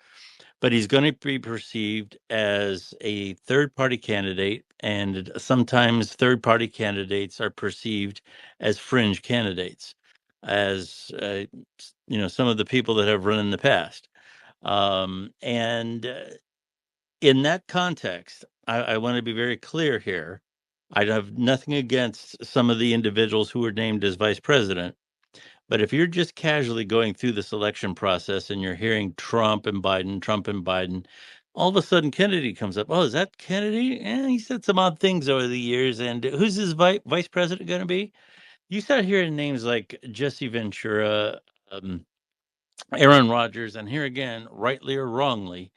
Speaker 5: but he's going to be perceived as a third party candidate. And sometimes third party candidates are perceived as fringe candidates, as, some of the people that have run in the past. And in that context, I want to be very clear here. I have nothing against some of the individuals who were named as vice president. But if you're just casually going through the selection process and you're hearing Trump and Biden, all of a sudden Kennedy comes up. Oh, is that Kennedy? He said some odd things over the years. And who's his vice president going to be? You start hearing names like Jesse Ventura, Aaron Rodgers, and here again, rightly or wrongly,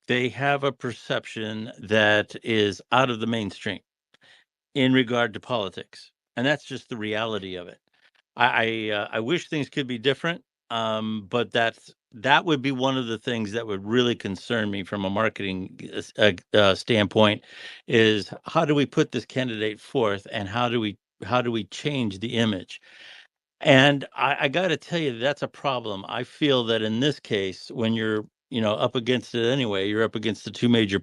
Speaker 5: they have a perception that is out of the mainstream in regard to politics, and that's just the reality of it. I wish things could be different, but that would be one of the things that would really concern me from a marketing standpoint. Is how do we put this candidate forth, and how do we change the image? And I got to tell you, that's a problem. I feel that in this case, when you're up against it anyway, you're up against the two major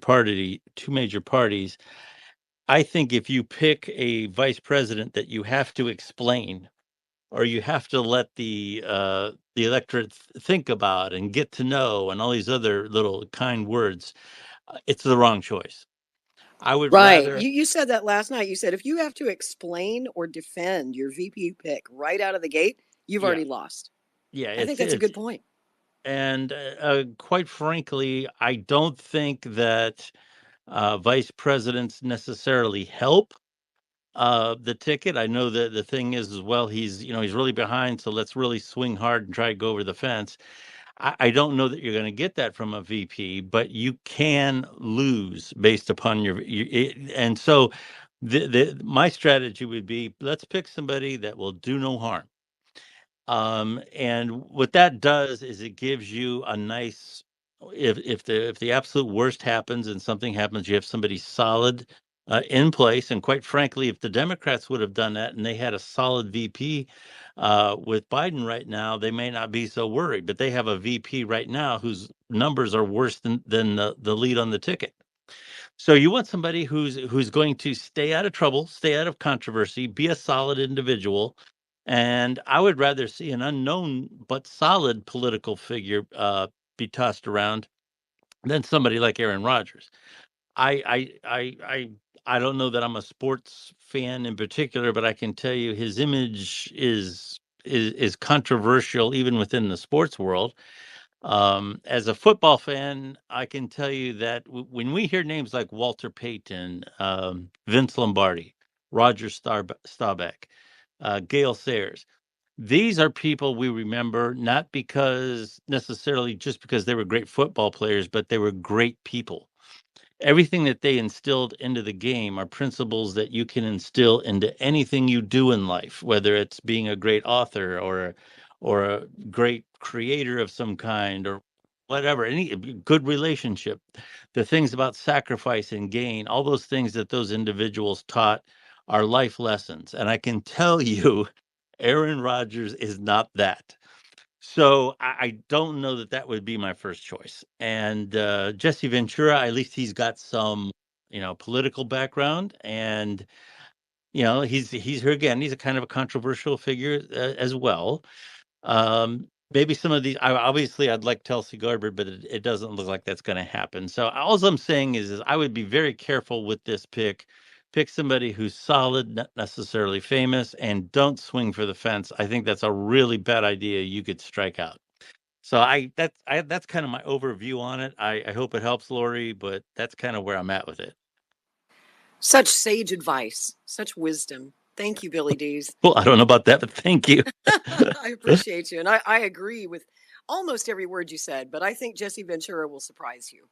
Speaker 5: parties. I think if you pick a vice president that you have to explain, or you have to let the electorate think about and get to know, and all these other little kind words, it's the wrong choice. I would
Speaker 1: Right.
Speaker 5: rather,
Speaker 1: You said that last night. You said if you have to explain or defend your VP pick right out of the gate, you've
Speaker 5: yeah,
Speaker 1: already lost.
Speaker 5: yeah,
Speaker 1: I think
Speaker 5: it's
Speaker 1: that's a
Speaker 5: it's
Speaker 1: good point.
Speaker 5: and quite frankly, I don't think that vice presidents necessarily help the ticket. I know that the thing is as well, he's really behind, so let's really swing hard and try to go over the fence. I don't know that you're going to get that from a VP, but you can lose based upon and so my strategy would be, let's pick somebody that will do no harm. And what that does is it gives you a nice, if the absolute worst happens and something happens, you have somebody solid in place. And quite frankly, if the Democrats would have done that and they had a solid VP with Biden right now, they may not be so worried. But they have a VP right now whose numbers are worse than the lead on the ticket. So you want somebody who's going to stay out of trouble, stay out of controversy, be a solid individual. And I would rather see an unknown but solid political figure be tossed around than somebody like Aaron Rodgers. I don't know that I'm a sports fan in particular, but I can tell you his image is controversial even within the sports world. As a football fan, I can tell you that when we hear names like Walter Payton, Vince Lombardi, Roger Staubach, Gale Sayers, these are people we remember not because necessarily just because they were great football players, but they were great people. Everything that they instilled into the game are principles that you can instill into anything you do in life, whether it's being a great author or a great creator of some kind or whatever, any good relationship, the things about sacrifice and gain, all those things that those individuals taught are life lessons. And I can tell you, Aaron Rodgers is not that. So I don't know that that would be my first choice. And Jesse Ventura, at least he's got some, political background, and he's here again. He's a kind of a controversial figure as well. Maybe some of these. Obviously, I'd like Tulsi Gabbard, but it doesn't look like that's going to happen. So all I'm saying is I would be very careful with this pick. Pick somebody who's solid, not necessarily famous, and don't swing for the fence. I think that's a really bad idea. You could strike out. So that's kind of my overview on it. I hope it helps, Lori, but that's kind of where I'm at with it.
Speaker 1: Such sage advice, such wisdom. Thank you, Billy Dees.
Speaker 5: Well, I don't know about that, but thank you.
Speaker 1: I appreciate you. And I agree with almost every word you said, but I think Jesse Ventura will surprise you.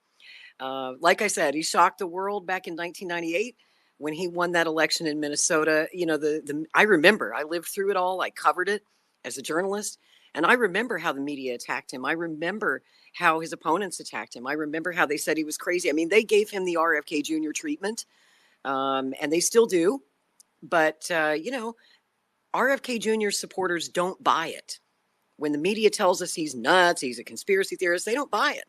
Speaker 1: Like I said, he shocked the world back in 1998 when he won that election in Minnesota. You know, I remember, I lived through it all. I covered it as a journalist. And I remember how the media attacked him. I remember how his opponents attacked him. I remember how they said he was crazy. I mean, they gave him the RFK Jr. treatment, and they still do. But, you know, RFK Jr. supporters don't buy it. When the media tells us he's nuts, he's a conspiracy theorist, they don't buy it.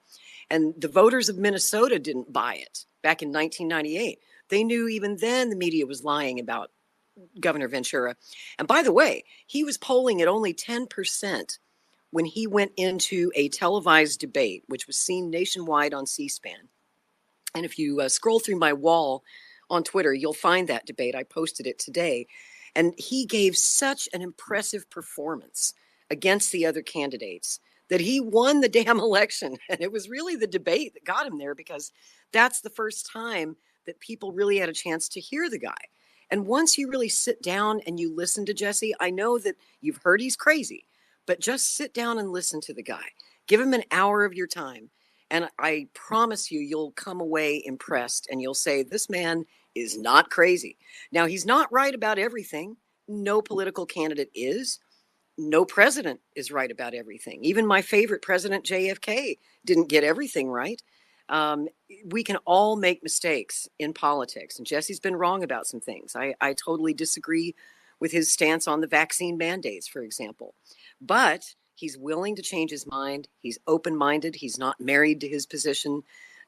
Speaker 1: And the voters of Minnesota didn't buy it back in 1998. They knew even then the media was lying about Governor Ventura. And by the way, he was polling at only 10% when he went into a televised debate, which was seen nationwide on C-SPAN. And if you scroll through my wall on Twitter, you'll find that debate. I posted it today. And he gave such an impressive performance against the other candidates that he won the damn election. And it was really the debate that got him there, because that's the first time that people really had a chance to hear the guy. And once you really sit down and you listen to Jesse, I know that you've heard he's crazy, but just sit down and listen to the guy. Give him an hour of your time. And I promise you, you'll come away impressed and you'll say, this man is not crazy. Now, he's not right about everything. No political candidate is. No president is right about everything. Even my favorite president, JFK, didn't get everything right. We can all make mistakes in politics, and Jesse's been wrong about some things. I totally disagree with his stance on the vaccine mandates, for example. But he's willing to change his mind. He's open-minded. He's not married to his position.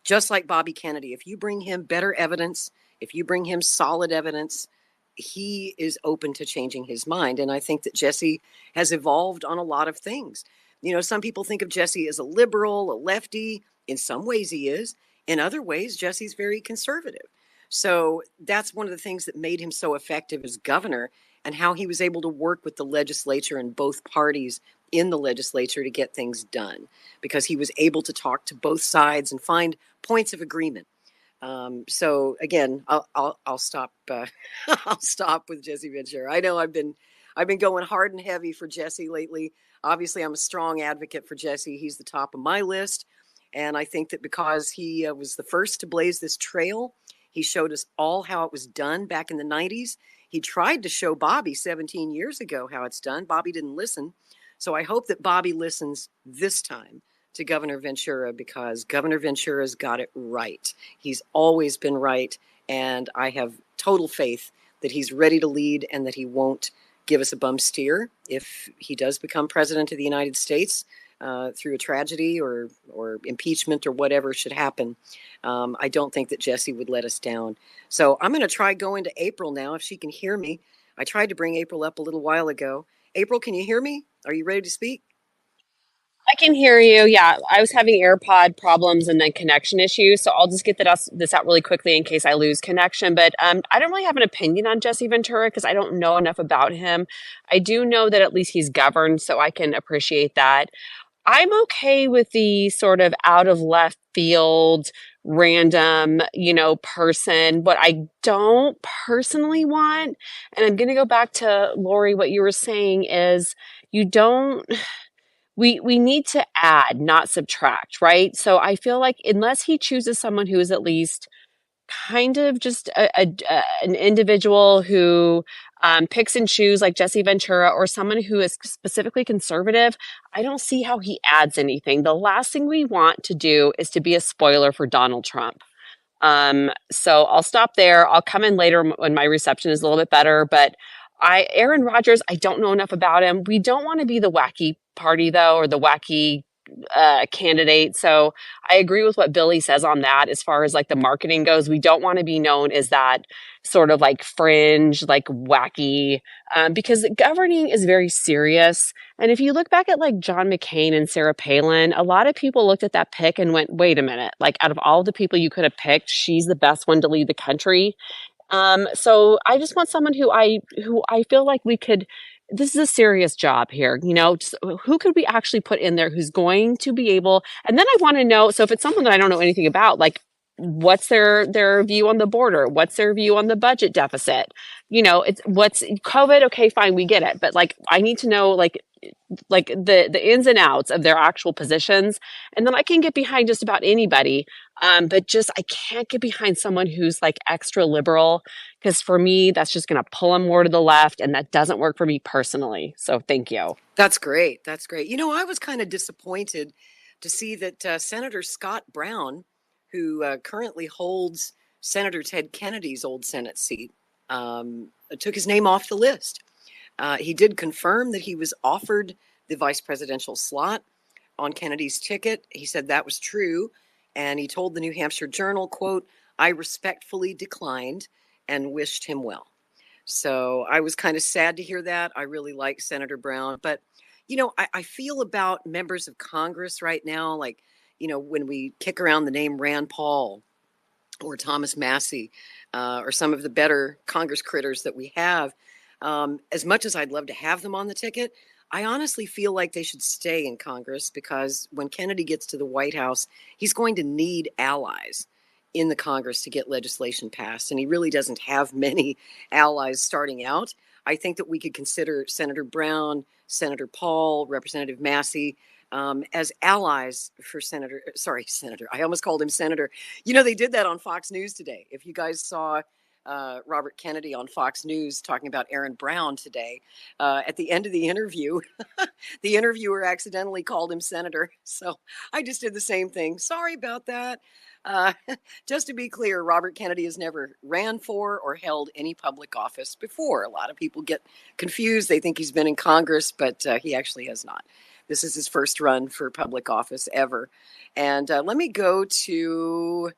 Speaker 1: Just like Bobby Kennedy, if you bring him better evidence, if you bring him solid evidence, he is open to changing his mind. And I think that Jesse has evolved on a lot of things. You know, some people think of Jesse as a liberal, a lefty. In some ways he is. In other ways, Jesse's very conservative. So that's one of the things that made him so effective as governor, and how he was able to work with the legislature and both parties in the legislature to get things done, because he was able to talk to both sides and find points of agreement. So again, I'll stop. I'll stop with Jesse Ventura. I know I've been going hard and heavy for Jesse lately. Obviously, I'm a strong advocate for Jesse. He's the top of my list, and I think that because he was the first to blaze this trail, he showed us all how it was done back in the 90s. He tried to show Bobby 17 years ago how it's done. Bobby didn't listen. So I hope that Bobby listens this time to Governor Ventura, because Governor Ventura's got it right. He's always been right, and I have total faith that he's ready to lead and that he won't give us a bum steer if he does become president of the United States through a tragedy or impeachment or whatever should happen. I don't think that Jesse would let us down. So I'm going to try going to April now, if she can hear me. I tried to bring April up a little while ago. April, can you hear me? Are you ready to speak?
Speaker 6: I can hear you. Yeah, I was having AirPod problems and then connection issues. So I'll just get this out really quickly in case I lose connection. But I don't really have an opinion on Jesse Ventura because I don't know enough about him. I do know that at least he's governed, so I can appreciate that. I'm okay with the sort of out of left field, random, person. What I don't personally want, and I'm going to go back to Lori, what you were saying is we need to add, not subtract, right? So I feel like unless he chooses someone who is at least kind of just an individual who picks and chooses like Jesse Ventura, or someone who is specifically conservative, I don't see how he adds anything. The last thing we want to do is to be a spoiler for Donald Trump. So I'll stop there. I'll come in later when my reception is a little bit better, but Aaron Rodgers, I don't know enough about him. We don't want to be the wacky party, though, or the wacky candidate. So I agree with what Billy says on that. As far as like the marketing goes, we don't want to be known as that sort of like fringe, like wacky, because governing is very serious. And if you look back at like John McCain and Sarah Palin, a lot of people looked at that pick and went, wait a minute, like out of all the people you could have picked, she's the best one to lead the country. So I just want someone who I feel like this is a serious job here, just who could we actually put in there who's going to be able, and then I want to know, so if it's someone that I don't know anything about, like what's their view on the border? What's their view on the budget deficit? It's what's COVID. Okay, fine, we get it. But like, I need to know like the ins and outs of their actual positions, and then I can get behind just about anybody. But just I can't get behind someone who's like extra liberal, because for me that's just going to pull them more to the left, and that doesn't work for me personally. So thank you.
Speaker 1: That's great. That's great. I was kind of disappointed to see that Senator Scott Brown, who currently holds Senator Ted Kennedy's old Senate seat, took his name off the list. He did confirm that he was offered the vice presidential slot on Kennedy's ticket. He said that was true. And he told the New Hampshire Journal, quote, "I respectfully declined and wished him well." So I was kind of sad to hear that. I really like Senator Brown. But, I feel about members of Congress right now, like, when we kick around the name Rand Paul or Thomas Massey or some of the better Congress critters that we have, as much as I'd love to have them on the ticket, I honestly feel like they should stay in Congress, because when Kennedy gets to the White House, he's going to need allies in the Congress to get legislation passed. And he really doesn't have many allies starting out. I think that we could consider Senator Brown, Senator Paul, Representative Massey as allies for Senator. I almost called him Senator. They did that on Fox News today. If you guys saw Robert Kennedy on Fox News talking about Aaron Brown today, at the end of the interview, the interviewer accidentally called him Senator. So I just did the same thing. Sorry about that. Just to be clear, Robert Kennedy has never ran for or held any public office before. A lot of people get confused. They think he's been in Congress, but he actually has not. This is his first run for public office ever. And let me go to...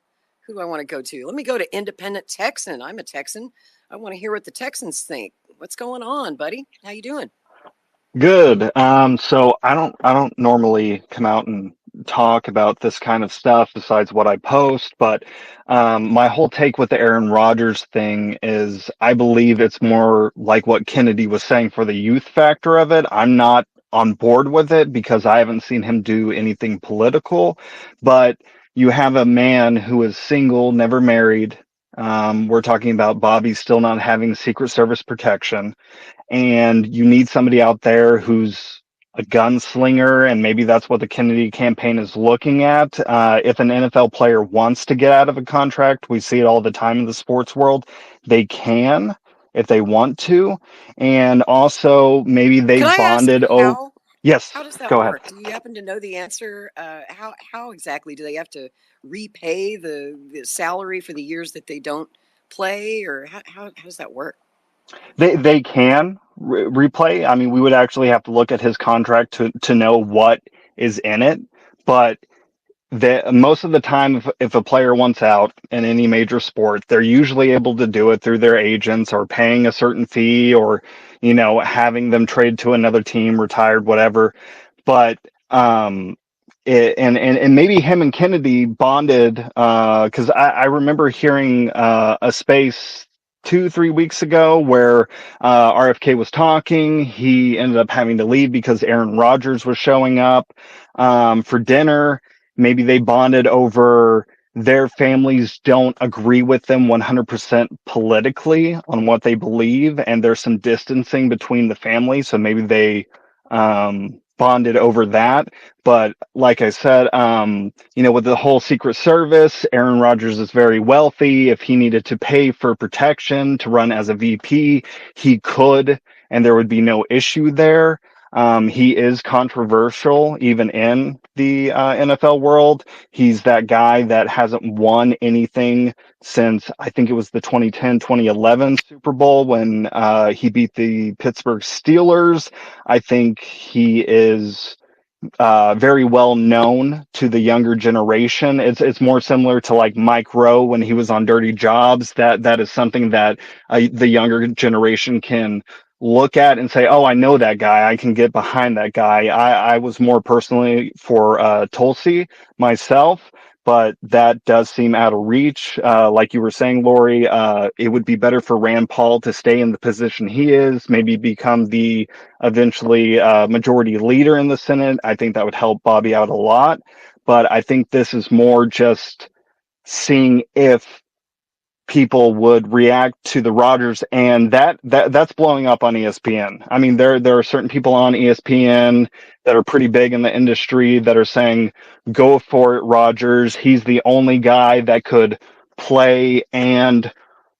Speaker 1: Who do I want to go to? Let me go to Independent Texan. I'm a Texan. I want to hear what the Texans think. What's going on, buddy? How you doing?
Speaker 7: Good. So I don't normally come out and talk about this kind of stuff besides what I post, but my whole take with the Aaron Rodgers thing is I believe it's more like what Kennedy was saying for the youth factor of it. I'm not on board with it because I haven't seen him do anything political, but you have a man who is single, never married. We're talking about Bobby still not having Secret Service protection. And you need somebody out there who's a gunslinger, and maybe that's what the Kennedy campaign is looking at. If an NFL player wants to get out of a contract, we see it all the time in the sports world. They can if they want to. And also maybe they bonded over. Yes.
Speaker 1: How does that
Speaker 7: go
Speaker 1: work?
Speaker 7: ahead.
Speaker 1: Do you happen to know the answer? How exactly do they have to repay the salary for the years that they don't play, or how does that work?
Speaker 7: They can replay. I mean, we would actually have to look at his contract to know what is in it. But most of the time, if a player wants out in any major sport, they're usually able to do it through their agents or paying a certain fee, or having them trade to another team, retired, whatever. But and maybe him and Kennedy bonded, because I remember hearing a space 2-3 weeks ago where RFK was talking. He ended up having to leave because Aaron Rodgers was showing up for dinner. Maybe they bonded over their families don't agree with them 100% politically on what they believe, and there's some distancing between the families, so maybe they bonded over that. But like I said, with the whole Secret Service, Aaron Rodgers is very wealthy. If he needed to pay for protection to run as a VP, he could, and there would be no issue there. He is controversial even in the NFL world. He's that guy that hasn't won anything since I think it was the 2010-2011 Super Bowl when he beat the Pittsburgh Steelers. I think he is very well known to the younger generation. It's more similar to like Mike Rowe when he was on Dirty Jobs. That is something that the younger generation can look at and say, oh, I know that guy. I can get behind that guy. I was more personally for Tulsi myself, but that does seem out of reach. Like you were saying, Lori, it would be better for Rand Paul to stay in the position he is, maybe become the eventually majority leader in the Senate. I think that would help Bobby out a lot. But I think this is more just seeing if people would react to the Rodgers, and that's blowing up on ESPN. I mean, there are certain people on ESPN that are pretty big in the industry that are saying, "Go for it, Rodgers. He's the only guy that could play and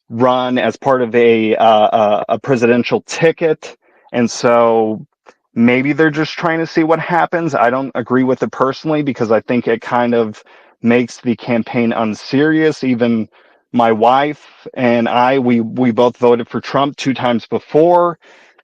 Speaker 7: run as part of a presidential ticket." And so maybe they're just trying to see what happens. I don't agree with it personally because I think it kind of makes the campaign unserious. Even my wife and I, we both voted for Trump 2 times before.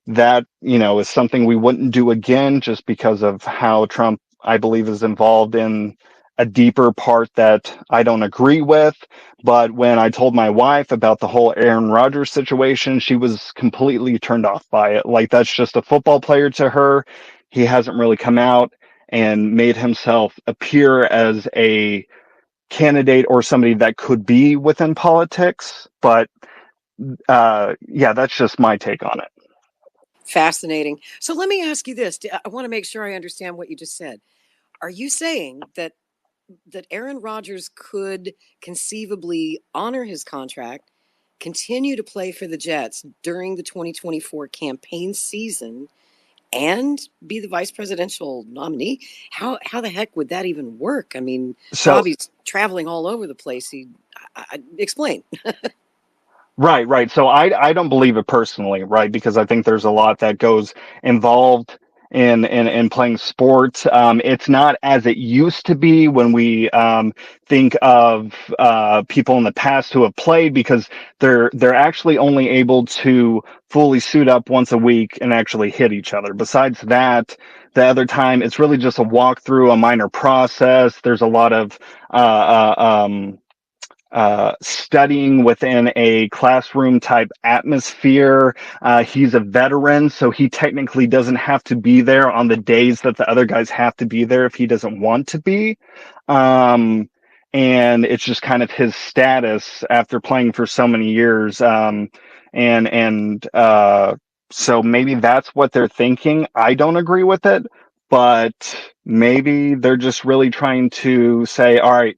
Speaker 7: That, is something we wouldn't do again just because of how Trump, I believe, is involved in a deeper part that I don't agree with. But when I told my wife about the whole Aaron Rodgers situation, she was completely turned off by it. Like, that's just a football player to her. He hasn't really come out and made himself appear as a candidate or somebody that could be within politics. But yeah, that's just my take on it.
Speaker 1: Fascinating. So let me ask you this. I want to make sure I understand what you just said. Are you saying that Aaron Rodgers could conceivably honor his contract, continue to play for the Jets during the 2024 campaign season, and be the vice presidential nominee? How the heck would that even work? I mean,
Speaker 7: So
Speaker 1: Bobby's traveling all over the place. Explain.
Speaker 7: Right. So I don't believe it personally, right? Because I think there's a lot that goes involved in playing sports. It's not as it used to be when we think of people in the past who have played, because they're actually only able to fully suit up once a week and actually hit each other. Besides that, the other time it's really just a walkthrough, a minor process. There's a lot of studying within a classroom type atmosphere. He's a veteran, so he technically doesn't have to be there on the days that the other guys have to be there if he doesn't want to be. And it's just kind of his status after playing for so many years. So maybe that's what they're thinking. I don't agree with it, but maybe they're just really trying to say, all right,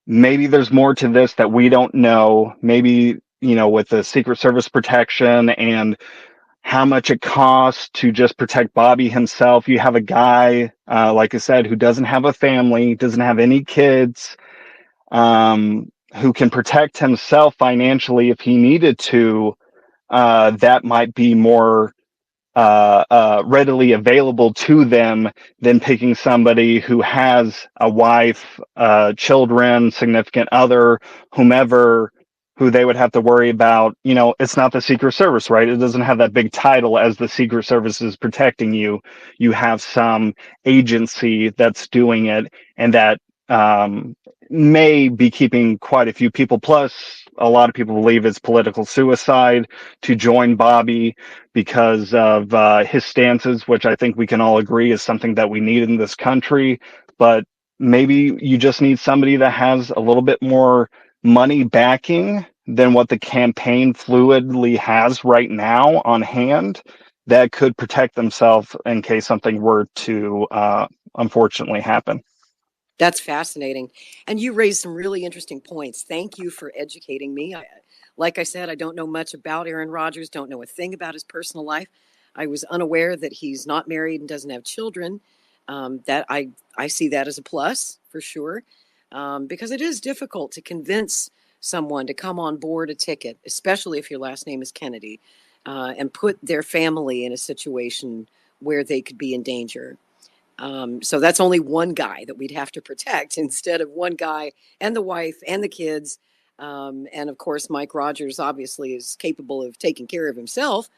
Speaker 7: maybe there's more to this that we don't know. Maybe, with the Secret Service protection and how much it costs to just protect Bobby himself. You have a guy, like I said, who doesn't have a family, doesn't have any kids, who can protect himself financially if he needed to. That might be more readily available to them than picking somebody who has a wife, children, significant other, whomever, who they would have to worry about. It's not the Secret Service, right? It doesn't have that big title as the Secret Service is protecting you. You have some agency that's doing it, and that may be keeping quite a few people. Plus, a lot of people believe it's political suicide to join Bobby because of his stances, which I think we can all agree is something that we need in this country. But maybe you just need somebody that has a little bit more money backing than what the campaign fluidly has right now on hand, that could protect themselves in case something were to unfortunately happen.
Speaker 1: That's fascinating. And you raised some really interesting points. Thank you for educating me. Like I said, I don't know much about Aaron Rodgers, don't know a thing about his personal life. I was unaware that he's not married and doesn't have children. That I see that as a plus for sure, because it is difficult to convince someone to come on board a ticket, especially if your last name is Kennedy, and put their family in a situation where they could be in danger. So that's only one guy that we'd have to protect instead of one guy and the wife and the kids. And of course, Mike Rodgers obviously is capable of taking care of himself,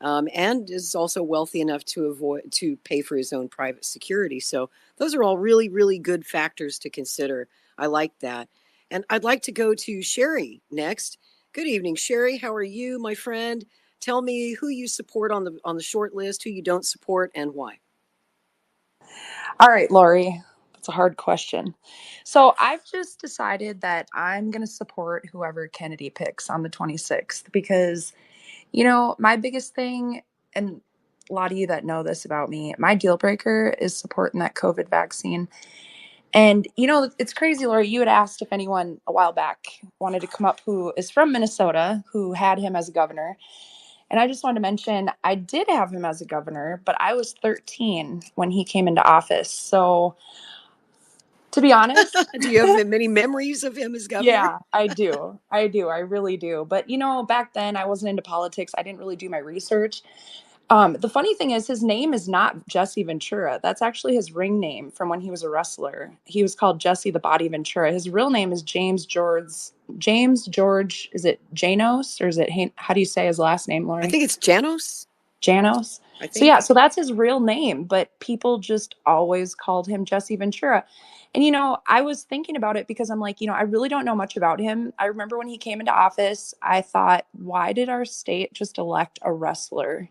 Speaker 1: and is also wealthy enough to pay for his own private security. So those are all really, really good factors to consider. I like that. And I'd like to go to Sherry next. Good evening, Sherry. How are you, my friend? Tell me who you support on the short list, who you don't support, and why.
Speaker 8: All right, Lori, that's a hard question. So I've just decided that I'm going to support whoever Kennedy picks on the 26th because, my biggest thing, and a lot of you that know this about me, my deal breaker is supporting that COVID vaccine. And, you know, it's crazy, Laura. You had asked if anyone a while back wanted to come up who is from Minnesota, who had him as a governor. And I just wanted to mention, I did have him as a governor, but I was 13 when he came into office. So, to be honest,
Speaker 1: Do you have many memories of him as governor?
Speaker 8: yeah, I do. I do. I really do. But, you know, back then I wasn't into politics. I didn't really do my research. The funny thing is, his name is not Jesse Ventura. That's actually his ring name from when he was a wrestler. He was called Jesse the Body Ventura. His real name is James George. Is it Janos, or is it, how do you say his last name, Lori?
Speaker 1: I think it's Janos.
Speaker 8: Janos.
Speaker 1: I think.
Speaker 8: So yeah, so that's his real name, but people just always called him Jesse Ventura. And, you know, I was thinking about it because I'm like, you know, I really don't know much about him. I remember when he came into office, I thought, why did our state just elect a wrestler?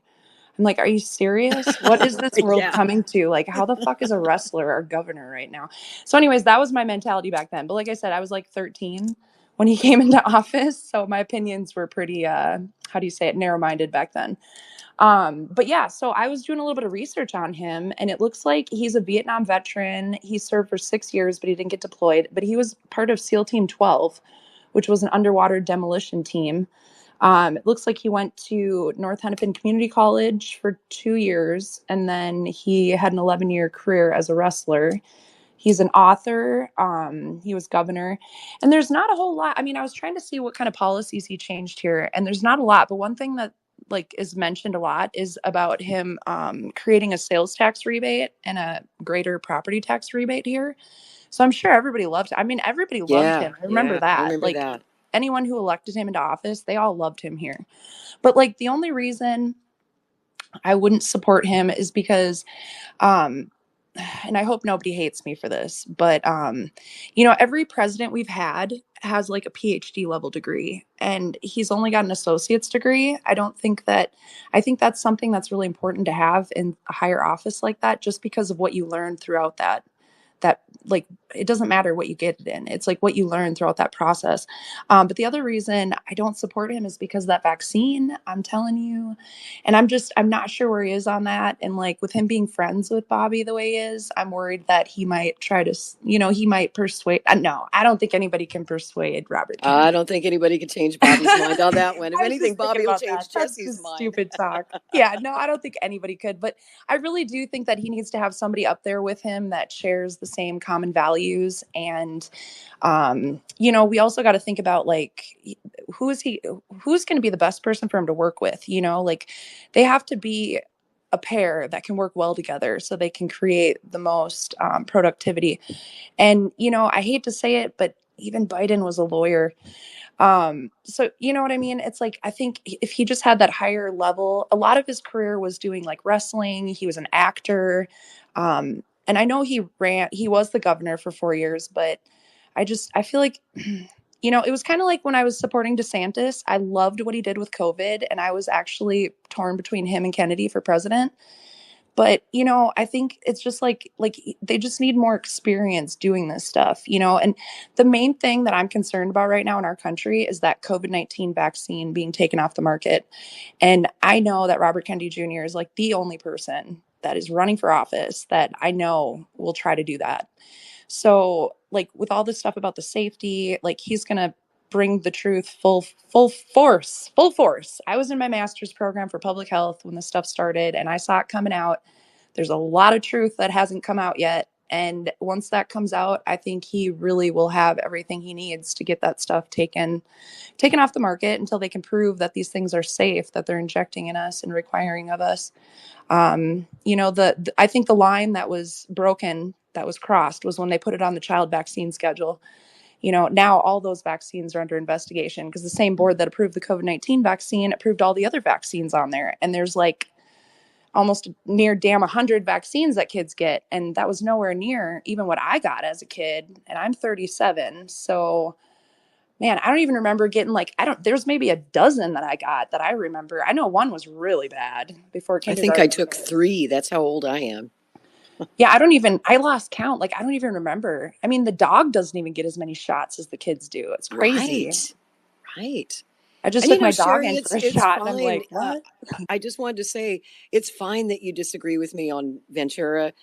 Speaker 8: I'm like, are you serious? What is this world
Speaker 1: Yeah.
Speaker 8: coming to? Like, how the fuck is a wrestler our governor right now? So anyways, that was my mentality back then. But like I said, I was like 13 when he came into office. So my opinions were pretty, how do you say it, narrow-minded back then. But yeah, so I was doing a little bit of research on him, and it looks like he's a Vietnam veteran. He served for 6 years, but he didn't get deployed. But he was part of SEAL Team 12, which was an underwater demolition team. It looks like he went to North Hennepin Community College for 2 years, and then he had an 11-year career as a wrestler. He's an author. He was governor, and there's not a whole lot. I mean, I was trying to see what kind of policies he changed here, and there's not a lot. But one thing that like is mentioned a lot is about him creating a sales tax rebate and a greater property tax rebate here. So I'm sure everybody loved him. I mean, everybody loved him. I remember that.
Speaker 1: I remember
Speaker 8: like
Speaker 1: that.
Speaker 8: anyone who elected him into office, they all loved him here. But like the only reason I wouldn't support him is because and I hope nobody hates me for this, but you know, every president we've had has like a PhD level degree, and he's only got an associate's degree. I think that's something that's really important to have in a higher office like that, just because of what you learn throughout that like it doesn't matter what you get it in. It's like what you learn throughout that process. But the other reason I don't support him is because of that vaccine, I'm telling you. And I'm not sure where he is on that. And like with him being friends with Bobby the way he is, I'm worried that he might try to, you know, he might persuade. No, I don't think anybody can persuade Robert Kennedy.
Speaker 1: I don't think anybody can change Bobby's mind on that one. If anything, Bobby will change Jesse's mind.
Speaker 8: Stupid talk. Yeah, no, I don't think anybody could. But I really do think that he needs to have somebody up there with him that shares the same common values. And, you know, we also got to think about like, who's going to be the best person for him to work with? You know, like they have to be a pair that can work well together so they can create the most productivity. And, you know, I hate to say it, but even Biden was a lawyer. So you know what I mean? It's like, I think if he just had that higher level, a lot of his career was doing like wrestling. He was an actor. And I know he was the governor for 4 years, but I feel like, you know, it was kind of like when I was supporting DeSantis. I loved what he did with COVID, and I was actually torn between him and Kennedy for president. But, you know, I think it's just like they just need more experience doing this stuff, you know. And the main thing that I'm concerned about right now in our country is that COVID-19 vaccine being taken off the market. And I know that Robert Kennedy Jr. is like the only person that is running for office that I know will try to do that. So like with all this stuff about the safety, like he's going to bring the truth full force. I was in my master's program for public health when this stuff started, and I saw it coming out. There's a lot of truth that hasn't come out yet. And once that comes out, I think he really will have everything he needs to get that stuff taken off the market until they can prove that these things are safe, that they're injecting in us and requiring of us. You know, I think the line that was broken, that was crossed, was when they put it on the child vaccine schedule. You know, now all those vaccines are under investigation because the same board that approved the COVID-19 vaccine approved all the other vaccines on there. And there's like almost near damn 100 vaccines that kids get. And that was nowhere near even what I got as a kid. And I'm 37. So, man, I don't even remember getting there's maybe a dozen that I got that I remember. I know one was really bad before kindergarten.
Speaker 1: I think I took 3. That's how old I am.
Speaker 8: Yeah, I lost count. Like, I don't even remember. I mean, the dog doesn't even get as many shots as the kids do. It's crazy.
Speaker 1: Right.
Speaker 8: I just
Speaker 1: And
Speaker 8: took my dog
Speaker 1: Sherry,
Speaker 8: in for a
Speaker 1: it's
Speaker 8: shot and I'm
Speaker 1: fine.
Speaker 8: like, what?
Speaker 1: I just wanted to say it's fine that you disagree with me on Ventura.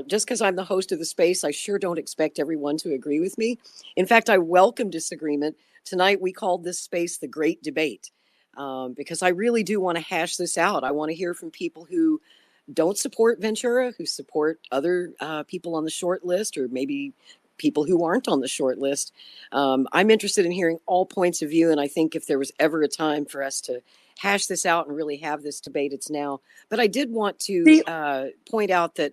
Speaker 1: Just because I'm the host of the space, I sure don't expect everyone to agree with me. In fact, I welcome disagreement. Tonight, we called this space the Great Debate because I really do want to hash this out. I want to hear from people who don't support Ventura, who support other people on the short list, or maybe people who aren't on the short list. I'm interested in hearing all points of view, and I think if there was ever a time for us to hash this out and really have this debate, it's now. But I did want to
Speaker 8: See,
Speaker 1: point out that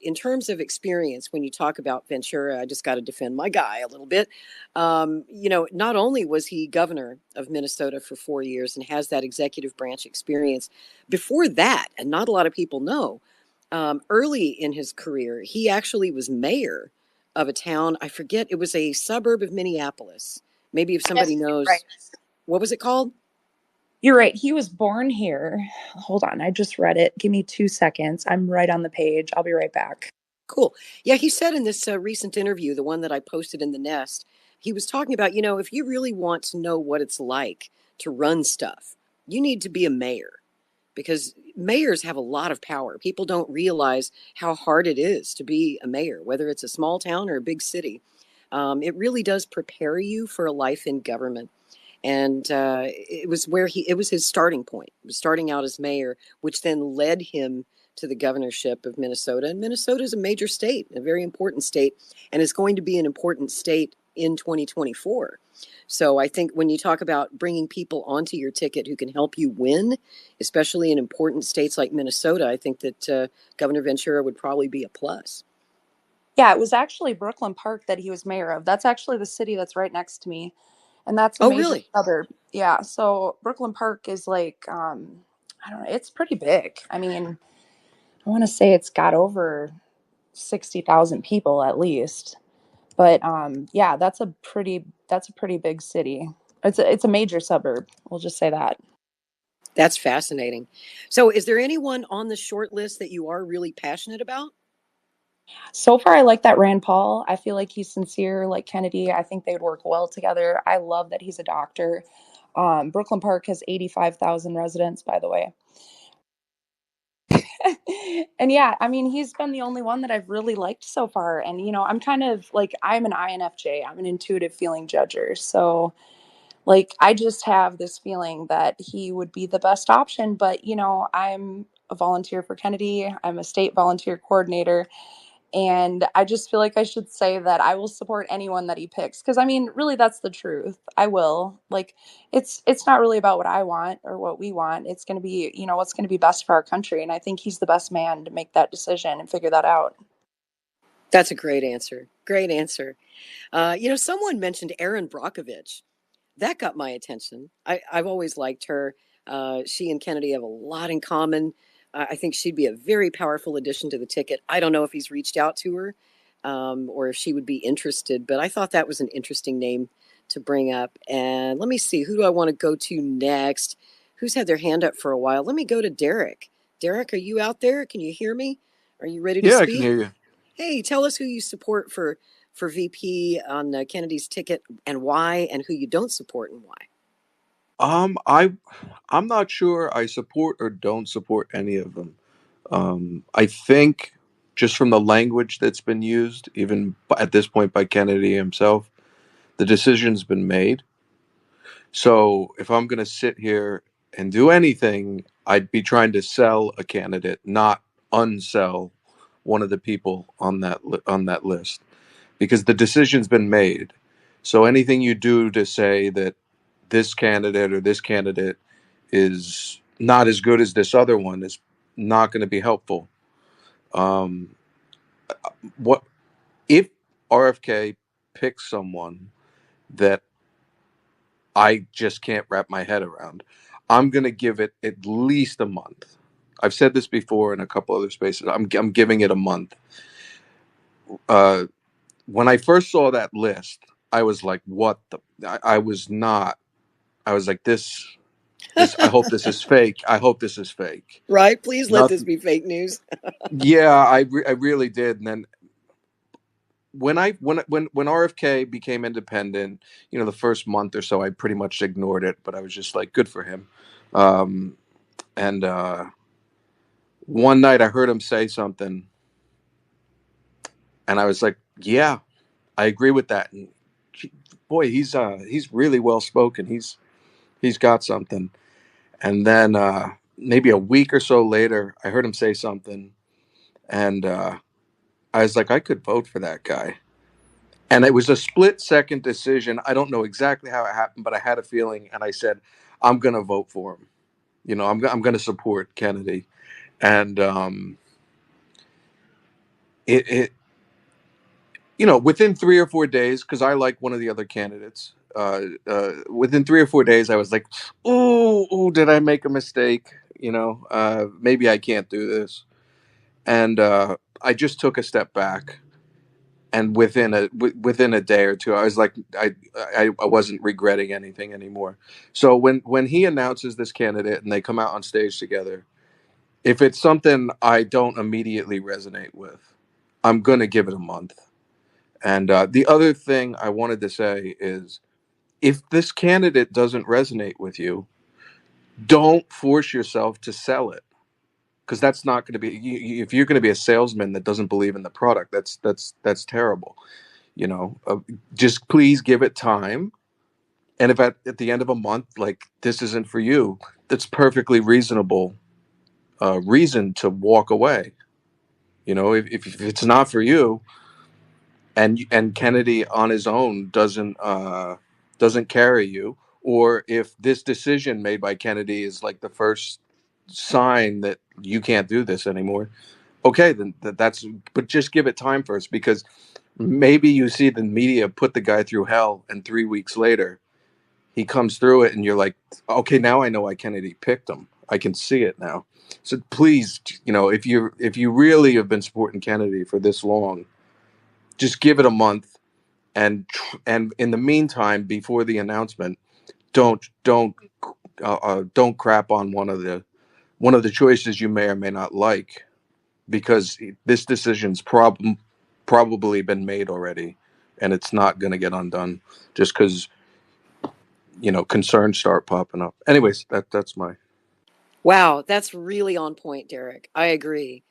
Speaker 1: in terms of experience, when you talk about Ventura, I just got to defend my guy a little bit. Not only was he governor of Minnesota for 4 years and has that executive branch experience, before that, and not a lot of people know, early in his career, he actually was mayor of a town. I forget, it was a suburb of Minneapolis. Maybe if somebody
Speaker 8: yes, right.
Speaker 1: knows, what was it called?
Speaker 8: You're right. He was born here. Hold on. I just read it. Give me 2 seconds. I'm right on the page. I'll be right back.
Speaker 1: Cool. Yeah, he said in this recent interview, the one that I posted in the Nest, he was talking about, if you really want to know what it's like to run stuff, you need to be a mayor because mayors have a lot of power. People don't realize how hard it is to be a mayor, whether it's a small town or a big city. It really does prepare you for a life in government. And it was his starting point. It was starting out as mayor, which then led him to the governorship of Minnesota. And Minnesota is a major state, a very important state, and is going to be an important state in 2024. So I think when you talk about bringing people onto your ticket who can help you win, especially in important states like Minnesota, I think that Governor Ventura would probably be a plus.
Speaker 8: Yeah, it was actually Brooklyn Park that he was mayor of. That's actually the city that's right next to me. And that's a
Speaker 1: Oh,
Speaker 8: major
Speaker 1: really?
Speaker 8: suburb. Yeah. So Brooklyn Park is like, I don't know, it's pretty big. I mean, I want to say it's got over 60,000 people at least. But yeah, that's a pretty big city. It's a major suburb. We'll just say that.
Speaker 1: That's fascinating. So is there anyone on the short list that you are really passionate about?
Speaker 8: So far, I like that Rand Paul. I feel like he's sincere, like Kennedy. I think they would work well together. I love that he's a doctor. Brooklyn Park has 85,000 residents, by the way. And yeah, I mean, he's been the only one that I've really liked so far. And, I'm kind of like, I'm an INFJ, I'm an intuitive feeling judger. So, like, I just have this feeling that he would be the best option. But, I'm a volunteer for Kennedy, I'm a state volunteer coordinator. And I just feel like I should say that I will support anyone that he picks. Because I mean, really, that's the truth. I will. Like, it's not really about what I want or what we want. It's going to be, what's going to be best for our country. And I think he's the best man to make that decision and figure that out.
Speaker 1: That's a great answer. Great answer. Someone mentioned Aaron Brockovich. That got my attention. I've always liked her. She and Kennedy have a lot in common. I think she'd be a very powerful addition to the ticket. I don't know if he's reached out to her or if she would be interested, but I thought that was an interesting name to bring up. And let me see, who do I want to go to next? Who's had their hand up for a while? Let me go to Derek. Derek, are you out there? Can you hear me? Are you ready to
Speaker 9: Yeah, I
Speaker 1: speak?
Speaker 9: can hear you.
Speaker 1: Hey, tell us who you support for VP on Kennedy's ticket and why, and who you don't support and why.
Speaker 9: I'm not sure I support or don't support any of them. I think just from the language that's been used, even at this point by Kennedy himself, the decision's been made. So if I'm going to sit here and do anything, I'd be trying to sell a candidate, not unsell one of the people on that list, because the decision's been made. So anything you do to say that this candidate or this candidate is not as good as this other one is not going to be helpful. What if RFK picks someone that I just can't wrap my head around? I'm going to give it at least a month. I've said this before in a couple other spaces. I'm giving it a month. When I first saw that list, I was like, "What the?" I was not. I was like, "This. I hope this is fake. I hope this is fake."
Speaker 1: Right? Please let this
Speaker 9: Nothing.
Speaker 1: be fake news.
Speaker 9: Yeah, I really did. And then when RFK became independent, the first month or so, I pretty much ignored it, but I was just like, good for him. Um, and one night I heard him say something, and I was like, yeah, I agree with that. And boy, he's really well spoken. He's got something. And then maybe a week or so later, I heard him say something, and I was like, I could vote for that guy. And it was a split-second decision. I don't know exactly how it happened, but I had a feeling, and I said, I'm going to vote for him. I'm going to support Kennedy. And it within 3 or 4 days, because I like one of the other candidates. Within 3 or 4 days, I was like, "Ooh, did I make a mistake? Maybe I can't do this." And I just took a step back, and within a day or two, I was like, I wasn't regretting anything anymore. So when he announces this candidate and they come out on stage together, if it's something I don't immediately resonate with, I'm gonna give it a month. And the other thing I wanted to say is, if this candidate doesn't resonate with you, don't force yourself to sell it, because that's not going to be. If you're going to be a salesman that doesn't believe in the product, that's terrible. Just please give it time. And if at the end of a month, like, this isn't for you, that's perfectly reasonable reason to walk away. If it's not for you, and Kennedy on his own doesn't carry you, or if this decision made by Kennedy is like the first sign that you can't do this anymore, okay, then that's. But just give it time first, because maybe you see the media put the guy through hell, and 3 weeks later he comes through it, and you're like, okay, now I know why Kennedy picked him. I can see it now. So please, if you really have been supporting Kennedy for this long, just give it a month, and in the meantime, before the announcement, don't crap on one of the choices you may or may not like, because this decision's probably been made already, and it's not going to get undone just because concerns start popping up. Anyways, that's my.
Speaker 1: Wow, that's really on point, Derek. I agree.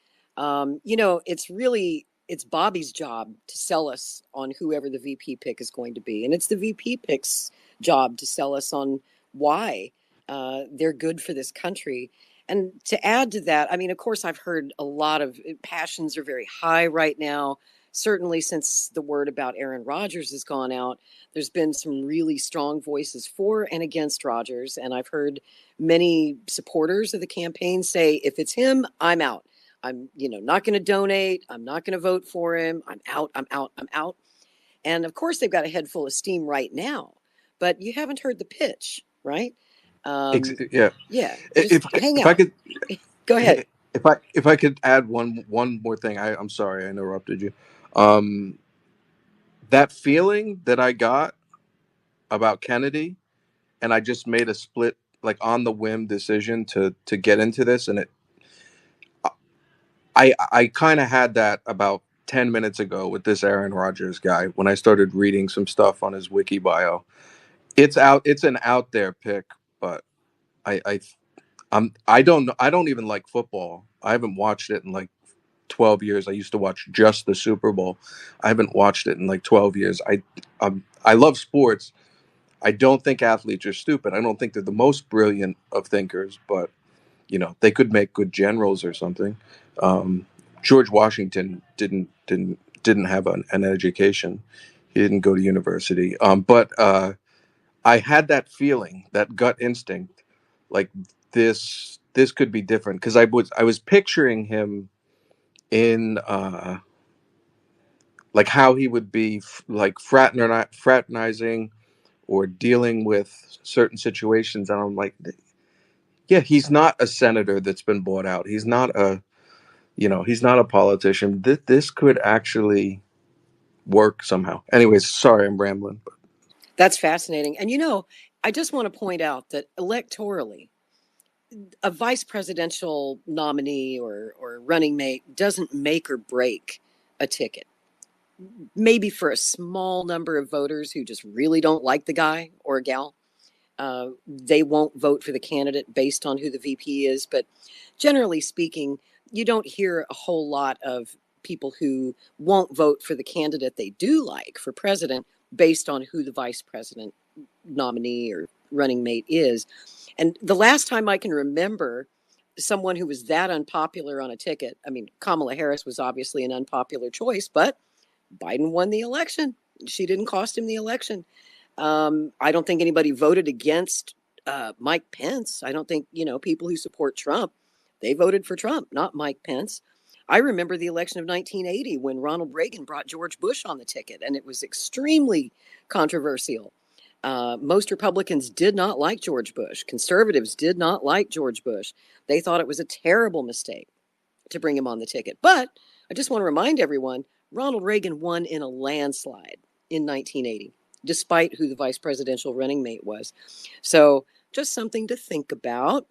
Speaker 1: It's Bobby's job to sell us on whoever the VP pick is going to be, and it's the VP pick's job to sell us on why they're good for this country. And to add to that, I mean, of course, I've heard a lot of passions are very high right now. Certainly, since the word about Aaron Rodgers has gone out, there's been some really strong voices for and against Rodgers, and I've heard many supporters of the campaign say, if it's him, I'm out. I'm, not going to donate. I'm not going to vote for him. I'm out. I'm out. I'm out. And of course, they've got a head full of steam right now, but you haven't heard the pitch, right?
Speaker 9: Yeah.
Speaker 1: Yeah. Just
Speaker 9: If
Speaker 1: hang
Speaker 9: if I
Speaker 1: out.
Speaker 9: could
Speaker 1: Go ahead.
Speaker 9: if I could add one more thing, I'm sorry I interrupted you. Um, that feeling that I got about Kennedy, and I just made a split, like, on the whim decision to get into this, and I kind of had that about 10 minutes ago with this Aaron Rodgers guy when I started reading some stuff on his wiki bio. It's an out there pick, but I don't even like football. I haven't watched it in like 12 years. I used to watch just the Super Bowl. I haven't watched it in like 12 years. I love sports. I don't think athletes are stupid. I don't think they're the most brilliant of thinkers, but they could make good generals or something. Um, George Washington didn't have an education. He didn't go to university. But I had that feeling, that gut instinct, like this could be different, because I was picturing him in like how he would be like fraternizing or dealing with certain situations, and I'm like, yeah, he's not a senator that's been bought out. He's not a politician. This could actually work somehow. Anyways, sorry, I'm rambling.
Speaker 1: That's fascinating. And, I just want to point out that electorally, a vice presidential nominee or running mate doesn't make or break a ticket. maybe for a small number of voters who just really don't like the guy or gal, they won't vote for the candidate based on who the VP is. But generally speaking, you don't hear a whole lot of people who won't vote for the candidate they do like for president based on who the vice president nominee or running mate is. And the last time I can remember someone who was that unpopular on a ticket, I mean, Kamala Harris was obviously an unpopular choice, but Biden won the election. She didn't cost him the election. I don't think anybody voted against Mike Pence. I don't think, people who support Trump, they voted for Trump, not Mike Pence. I remember the election of 1980 when Ronald Reagan brought George Bush on the ticket, and it was extremely controversial. Most Republicans did not like George Bush. Conservatives did not like George Bush. They thought it was a terrible mistake to bring him on the ticket. But I just want to remind everyone, Ronald Reagan won in a landslide in 1980, despite who the vice presidential running mate was. So just something to think about.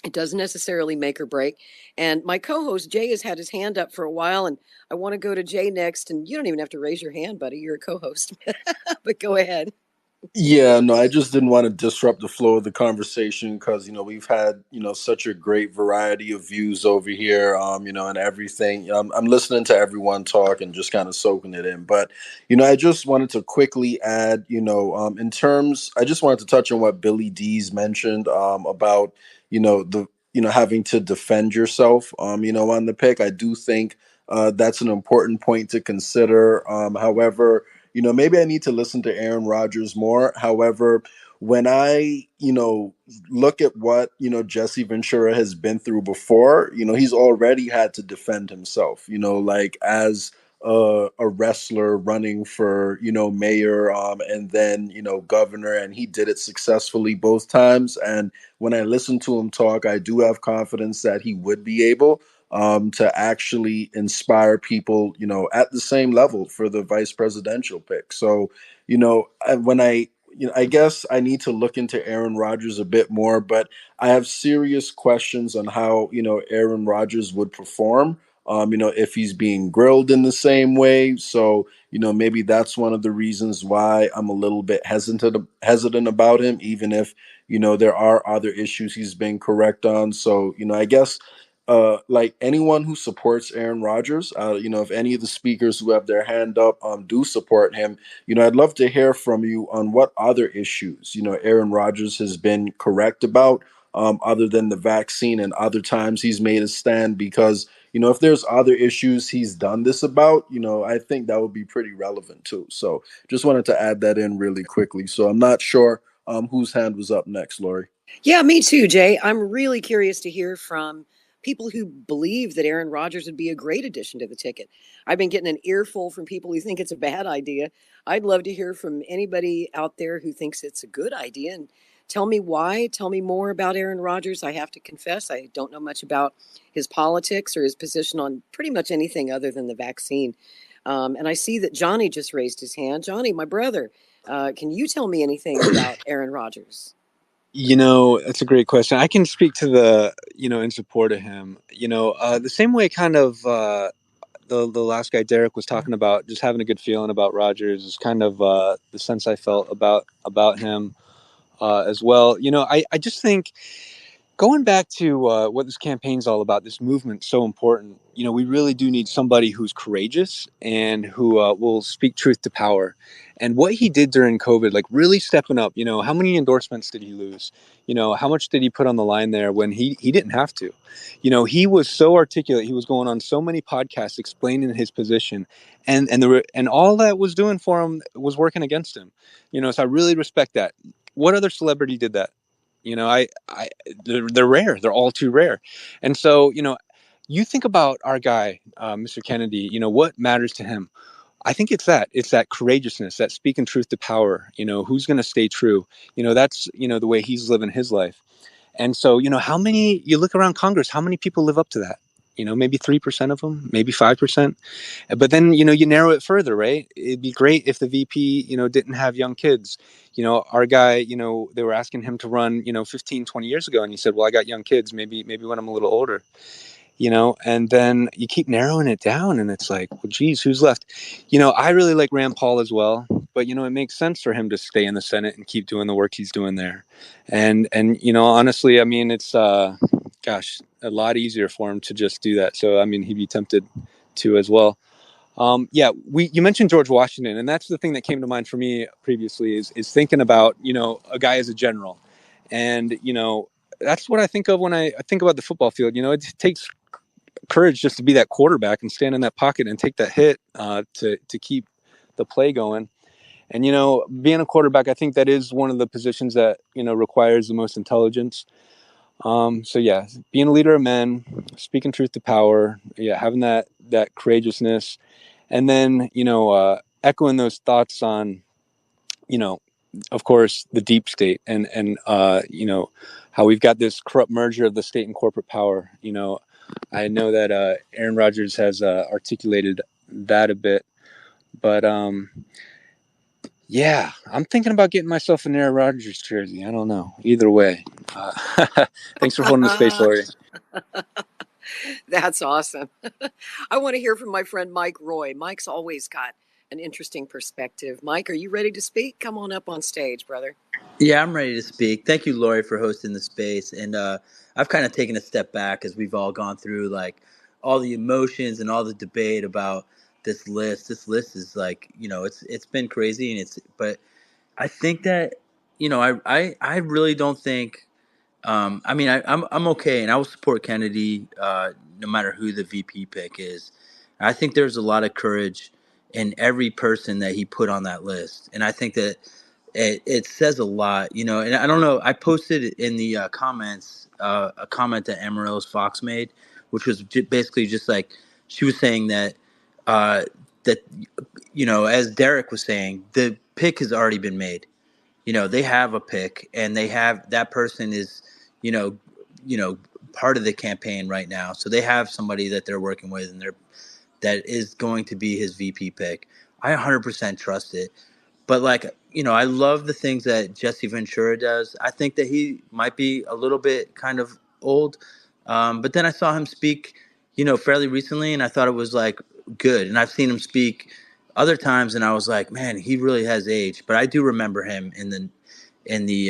Speaker 1: It doesn't necessarily make or break. And my co-host Jay has had his hand up for a while, and I want to go to Jay next. And you don't even have to raise your hand, buddy. You're a co-host. But go ahead.
Speaker 2: Yeah, no, I just didn't want to disrupt the flow of the conversation because, we've had, such a great variety of views over here, and everything. I'm listening to everyone talk and just kind of soaking it in. But, I just wanted to quickly add, I just wanted to touch on what Billy Dees mentioned about, having to defend yourself, on the pick. I do think that's an important point to consider. However, maybe I need to listen to Aaron Rodgers more. However, when I, look at what, Jesse Ventura has been through before, he's already had to defend himself, like as a wrestler running for, mayor, and then, governor, and he did it successfully both times. And when I listen to him talk, I do have confidence that he would be able to actually inspire people, at the same level for the vice presidential pick. So, I guess I need to look into Aaron Rodgers a bit more, but I have serious questions on how, Aaron Rodgers would perform. If he's being grilled in the same way. So, maybe that's one of the reasons why I'm a little bit hesitant about him, even if, there are other issues he's been correct on. So, I guess like anyone who supports Aaron Rodgers, if any of the speakers who have their hand up do support him, I'd love to hear from you on what other issues, Aaron Rodgers has been correct about, other than the vaccine, and other times he's made a stand. Because, if there's other issues he's done this about, I think that would be pretty relevant too. So just wanted to add that in really quickly. So I'm not sure whose hand was up next, Lori.
Speaker 1: Yeah, me too, Jay. I'm really curious to hear from people who believe that Aaron Rodgers would be a great addition to the ticket. I've been getting an earful from people who think it's a bad idea. I'd love to hear from anybody out there who thinks it's a good idea, and tell me why. Tell me more about Aaron Rodgers. I have to confess, I don't know much about his politics or his position on pretty much anything other than the vaccine. And I see that Johnny just raised his hand. Johnny, my brother, can you tell me anything about Aaron Rodgers?
Speaker 10: That's a great question. I can speak to the, in support of him, the same way kind of the last guy, Derek, was talking about just having a good feeling about Rodgers is kind of the sense I felt about him as well. I just think going back to what this campaign's all about, this movement's so important. We really do need somebody who's courageous and who will speak truth to power. And what he did during COVID, like really stepping up, how many endorsements did he lose? How much did he put on the line there when he didn't have to? He was so articulate. He was going on so many podcasts explaining his position, and all that was doing for him was working against him. So I really respect that. What other celebrity did that? They're rare. They're all too rare. And so, you think about our guy, Mr. Kennedy, what matters to him? I think it's that courageousness, that speaking truth to power, who's going to stay true. That's, the way he's living his life. And so, you look around Congress, how many people live up to that? Maybe 3% of them, maybe 5%. But then, you narrow it further, right? It'd be great if the VP, didn't have young kids. Our guy, they were asking him to run, 15, 20 years ago. And he said, well, I got young kids, maybe when I'm a little older. and then you keep narrowing it down and it's like, well, geez, who's left? I really like Rand Paul as well, but it makes sense for him to stay in the Senate and keep doing the work he's doing there. And honestly, I mean, it's gosh, a lot easier for him to just do that. So I mean, he'd be tempted to as well. You mentioned George Washington, and that's the thing that came to mind for me previously is thinking about a guy as a general. And that's what I think of when I think about the football field. It takes courage just to be that quarterback and stand in that pocket and take that hit to keep the play going. And being a quarterback, I think that is one of the positions that requires the most intelligence. So yeah, being a leader of men, speaking truth to power, having that courageousness, and then echoing those thoughts on of course the deep state and how we've got this corrupt merger of the state and corporate power. I know that Aaron Rodgers has articulated that a bit, but yeah, I'm thinking about getting myself an Aaron Rodgers jersey. I don't know. Either way, thanks for holding the space, Lori.
Speaker 1: That's awesome. I want to hear from my friend Mike Roy. Mike's always got an interesting perspective. Mike, are you ready to speak? Come on up on stage, brother.
Speaker 11: Yeah, I'm ready to speak. Thank you, Lori, for hosting the space. And I've kind of taken a step back as we've all gone through like all the emotions and all the debate about this list. This list is like, it's been crazy, and but I think that, I really don't think. I mean, I'm okay, and I will support Kennedy no matter who the VP pick is. I think there's a lot of courage in every person that he put on that list, and I think that it says a lot, And I don't know. I posted in the comments a comment that Amaryllis Fox made, which was basically just like she was saying that that as Derek was saying, the pick has already been made. They have a pick, and they have that person is, you know, part of the campaign right now. So they have somebody that they're working with, and that is going to be his VP pick. I 100% trust it. But I love the things that Jesse Ventura does. I think that he might be a little bit kind of old. But then I saw him speak, fairly recently, and I thought it was like good. And I've seen him speak other times, and I was like, man, he really has aged. But I do remember him in the in the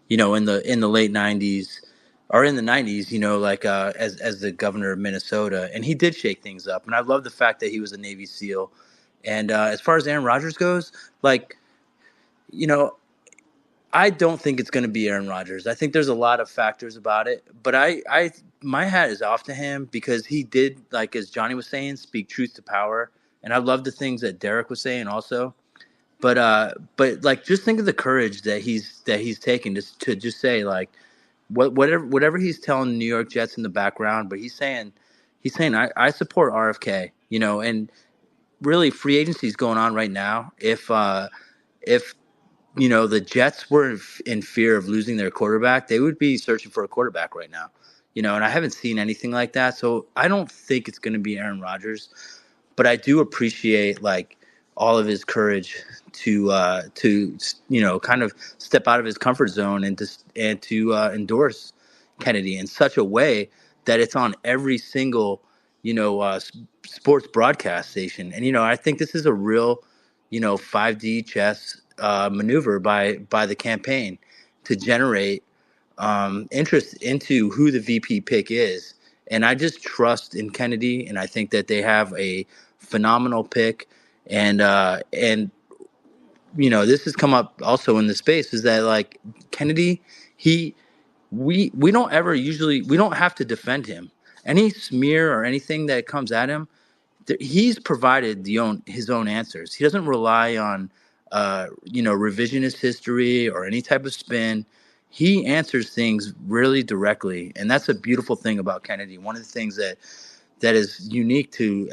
Speaker 11: late '90s or in the '90s, as the governor of Minnesota, and he did shake things up. And I love the fact that he was a Navy SEAL. And as far as Aaron Rodgers goes, you know, I don't think it's going to be Aaron Rodgers. I think there's a lot of factors about it, but my hat is off to him because he did, like as Johnny was saying, speak truth to power, and I love the things that Derek was saying also. But like just think of the courage that he's taken to just say like whatever he's telling the New York Jets in the background, but he's saying I support RFK, and really free agency is going on right now. If the Jets were in fear of losing their quarterback, they would be searching for a quarterback right now. And I haven't seen anything like that. So I don't think it's going to be Aaron Rodgers, but I do appreciate like all of his courage to kind of step out of his comfort zone and to endorse Kennedy in such a way that it's on every single sports broadcast station. And I think this is a real 5D chess maneuver by the campaign to generate interest into who the VP pick is. And I just trust in Kennedy, and I think that they have a phenomenal pick. And this has come up also in the space is that like Kennedy, we don't ever we don't have to defend him. Any smear or anything that comes at him, he's provided his own answers. He doesn't rely on revisionist history or any type of spin. He answers things really directly, and that's a beautiful thing about Kennedy. One of the things that is unique to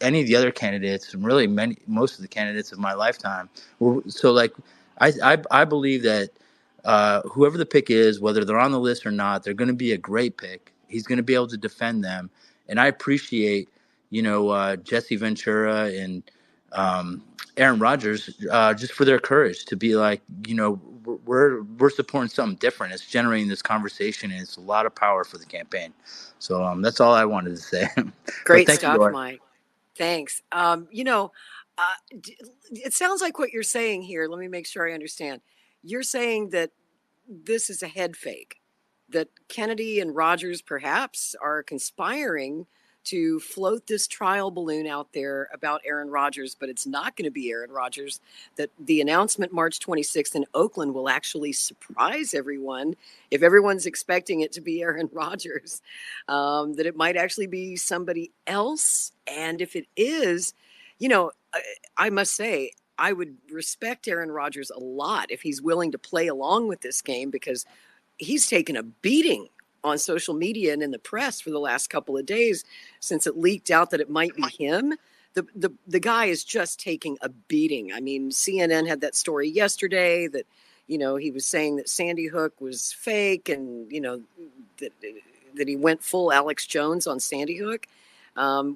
Speaker 11: any of the other candidates, and really most of the candidates of my lifetime. So like I believe that whoever the pick is, whether they're on the list or not, they're going to be a great pick. He's going to be able to defend them, and I appreciate Jesse Ventura and Aaron Rodgers just for their courage to be like we're supporting something different. It's generating this conversation, and it's a lot of power for the campaign. So that's all I wanted to say. But
Speaker 1: Great
Speaker 11: thank you,
Speaker 1: stuff,
Speaker 11: Laura.
Speaker 1: Mike. Thanks. It sounds like what you're saying here. Let me make sure I understand. You're saying that this is a head fake, that Kennedy and Rodgers perhaps are conspiring to float this trial balloon out there about Aaron Rodgers, but it's not going to be Aaron Rodgers, that the announcement March 26th in Oakland will actually surprise everyone if everyone's expecting it to be Aaron Rodgers, that it might actually be somebody else. And if it is, I must say, I would respect Aaron Rodgers a lot if he's willing to play along with this game, because he's taken a beating on social media and in the press for the last couple of days since it leaked out that it might be him. The guy is just taking a beating. I mean, CNN had that story yesterday that, he was saying that Sandy Hook was fake, and, that he went full Alex Jones on Sandy Hook,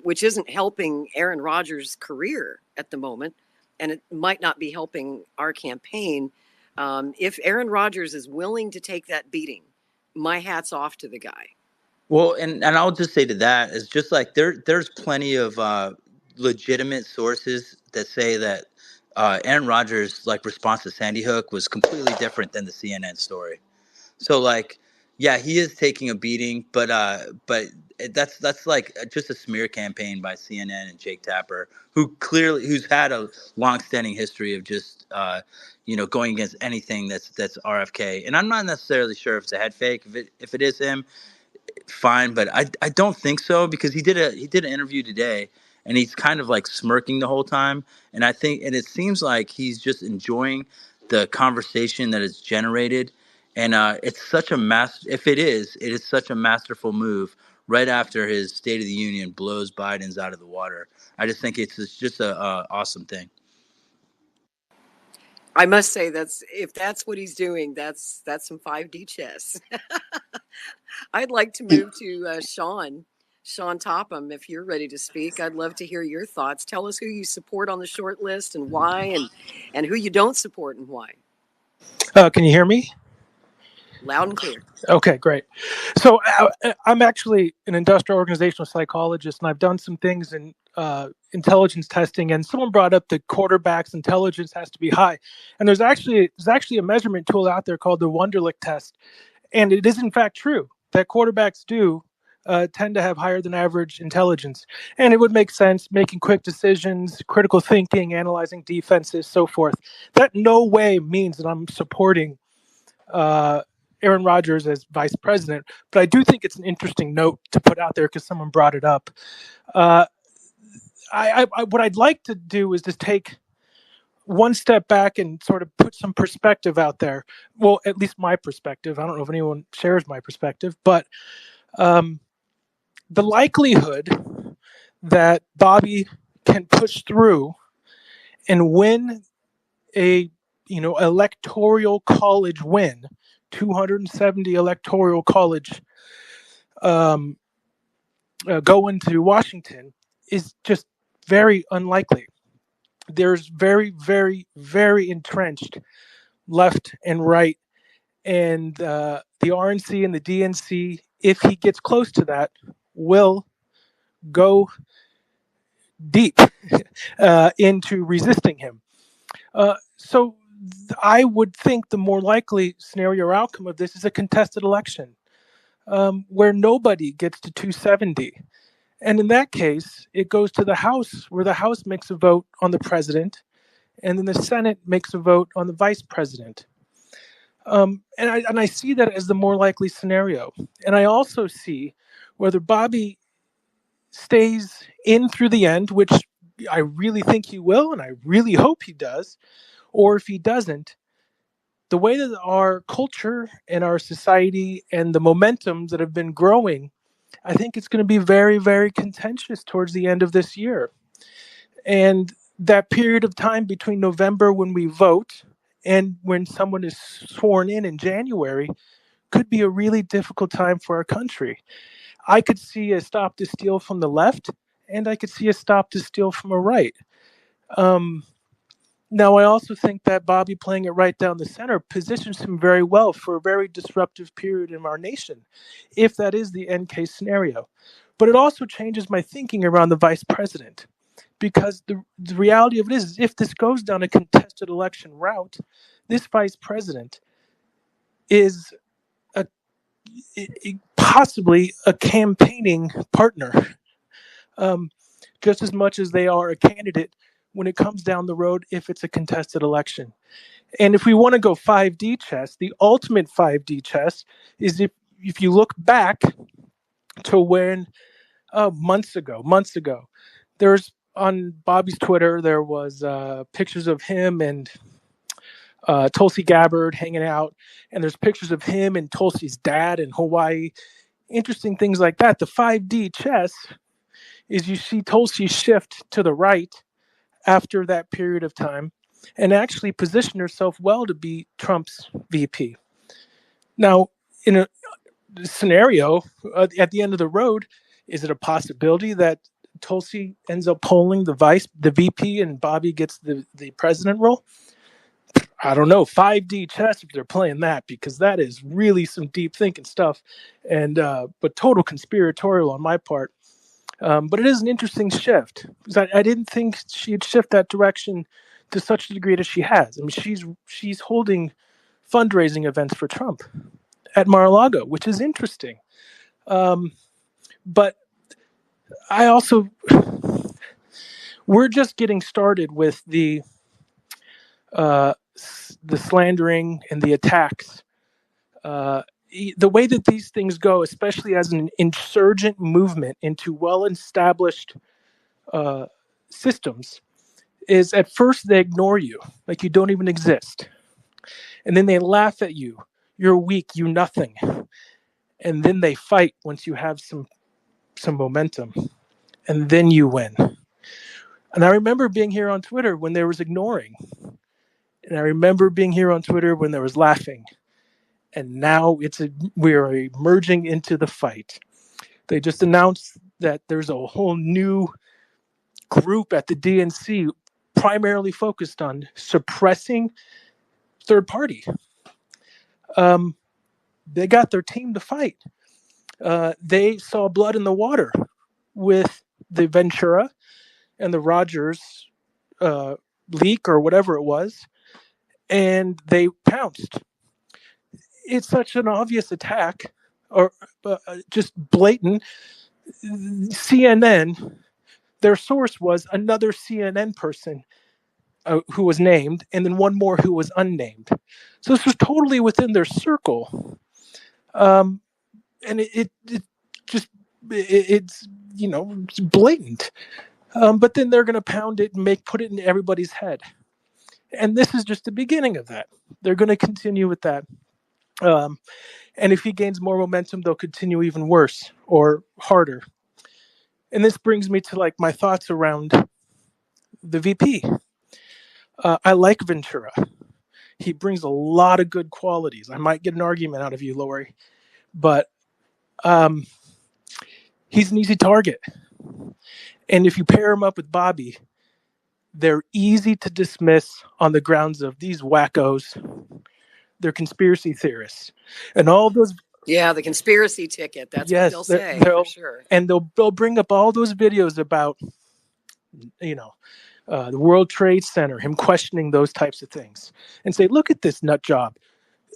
Speaker 1: which isn't helping Aaron Rodgers' career at the moment. And it might not be helping our campaign. If Aaron Rodgers is willing to take that beating, my hat's off to the guy.
Speaker 11: Well, and I'll just say to that, is just like there's plenty of legitimate sources that say that Aaron Rodgers' response to Sandy Hook was completely different than the CNN story. So yeah, he is taking a beating, but that's just a smear campaign by CNN and Jake Tapper, who's had a long-standing history of just going against anything that's RFK. And I'm not necessarily sure if it's a head fake. If it is him, fine, but I don't think so, because he did an interview today, and he's kind of smirking the whole time, and it seems like he's just enjoying the conversation that is generated, and it's such a it is such a masterful move right after his State of the Union blows Biden's out of the water. I just think it's just a awesome thing.
Speaker 1: I must say, if that's what he's doing, that's some 5D chess. I'd like to move to Sean Topham. If you're ready to speak, I'd love to hear your thoughts. Tell us who you support on the short list and why, and who you don't support and why.
Speaker 12: Can you hear me?
Speaker 1: Loud and clear.
Speaker 12: Okay, great. So I'm actually an industrial organizational psychologist, and I've done some things in intelligence testing. And someone brought up the quarterback's intelligence has to be high, and there's actually a measurement tool out there called the Wonderlic test, and it is in fact true that quarterbacks do tend to have higher than average intelligence, and it would make sense, making quick decisions, critical thinking, analyzing defenses, so forth. That no way means that I'm supporting Aaron Rodgers as vice president, but I do think it's an interesting note to put out there because someone brought it up. What I'd like to do is just take one step back and sort of put some perspective out there. Well, at least my perspective. I don't know if anyone shares my perspective, but the likelihood that Bobby can push through and win a electoral college win, 270 electoral college go into Washington, is just very unlikely. There's very, very, very entrenched left and right, and the RNC and the DNC, if he gets close to that, will go deep into resisting him. So I would think the more likely scenario or outcome of this is a contested election where nobody gets to 270. And in that case, it goes to the House, where the House makes a vote on the president, and then the Senate makes a vote on the vice president. And I see that as the more likely scenario. And I also see whether Bobby stays in through the end, which I really think he will, and I really hope he does, or if he doesn't, the way that our culture and our society and the momentums that have been growing, I think it's going to be very, very contentious towards the end of this year. And that period of time between November when we vote and when someone is sworn in January could be a really difficult time for our country. I could see a stop to steal from the left, and I could see a stop to steal from a right. Now, I also think that Bobby playing it right down the center positions him very well for a very disruptive period in our nation, if that is the end case scenario. But it also changes my thinking around the vice president, because the reality of it is if this goes down a contested election route, this vice president is possibly a campaigning partner, just as much as they are a candidate when it comes down the road if it's a contested election. And if we want to go 5D chess, the ultimate 5D chess is if you look back to when months ago, there's on Bobby's Twitter, there was pictures of him and Tulsi Gabbard hanging out, and there's pictures of him and Tulsi's dad in Hawaii. Interesting things like that. The 5D chess is you see Tulsi shift to the right after that period of time and actually position herself well to be Trump's VP. Now, in a scenario at the end of the road, is it a possibility that Tulsi ends up polling the VP, and Bobby gets the president role? I don't know. 5D chess if they're playing that, because that is really some deep thinking stuff, and but total conspiratorial on my part. But it is an interesting shift, because I didn't think she'd shift that direction to such a degree that she has. I mean, she's holding fundraising events for Trump at Mar-a-Lago, which is interesting. But I also, we're just getting started with the slandering and the attacks. The way that these things go, especially as an insurgent movement into well-established systems, is at first they ignore you, like you don't even exist. And then they laugh at you. You're weak, you nothing. And then they fight once you have some momentum. And then you win. And I remember being here on Twitter when there was ignoring. And I remember being here on Twitter when there was laughing. And now we are emerging into the fight. They just announced that there's a whole new group at the DNC primarily focused on suppressing third party. They got their team to fight. They saw blood in the water with the Ventura and the Rodgers leak or whatever it was, and they pounced. It's such an obvious attack, or just blatant. CNN, their source was another CNN person who was named, and then one more who was unnamed. So this was totally within their circle. And it's blatant. But then they're going to pound it and put it in everybody's head. And this is just the beginning of that. They're going to continue with that. And if he gains more momentum, they'll continue even worse or harder. And this brings me to my thoughts around the VP. I like Ventura. He brings a lot of good qualities. I might get an argument out of you, Lori, but he's an easy target. And if you pair him up with Bobby, they're easy to dismiss on the grounds of these wackos. They're conspiracy theorists. And all those...
Speaker 1: Yeah, the conspiracy ticket. That's what they'll say, for sure.
Speaker 12: And they'll bring up all those videos about, the World Trade Center, him questioning those types of things, and say, look at this nut job.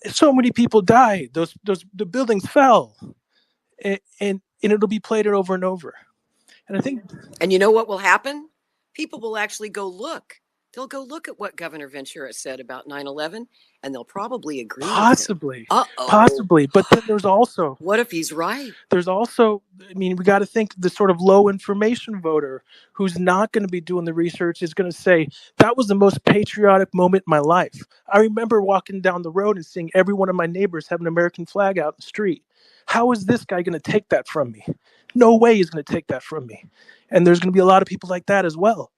Speaker 12: So many people died. The buildings fell. And it'll be played over and over. And I think...
Speaker 1: And you know what will happen? People will actually go look. They'll go look at what Governor Ventura said about 9/11, and they'll probably agree
Speaker 12: Possibly.
Speaker 1: with him.
Speaker 12: Possibly. But then there's also...
Speaker 1: What if he's right?
Speaker 12: There's also... we got to think the sort of low information voter who's not going to be doing the research is going to say, that was the most patriotic moment in my life. I remember walking down the road and seeing every one of my neighbors have an American flag out in the street. How is this guy going to take that from me? No way he's going to take that from me. And there's going to be a lot of people like that as well.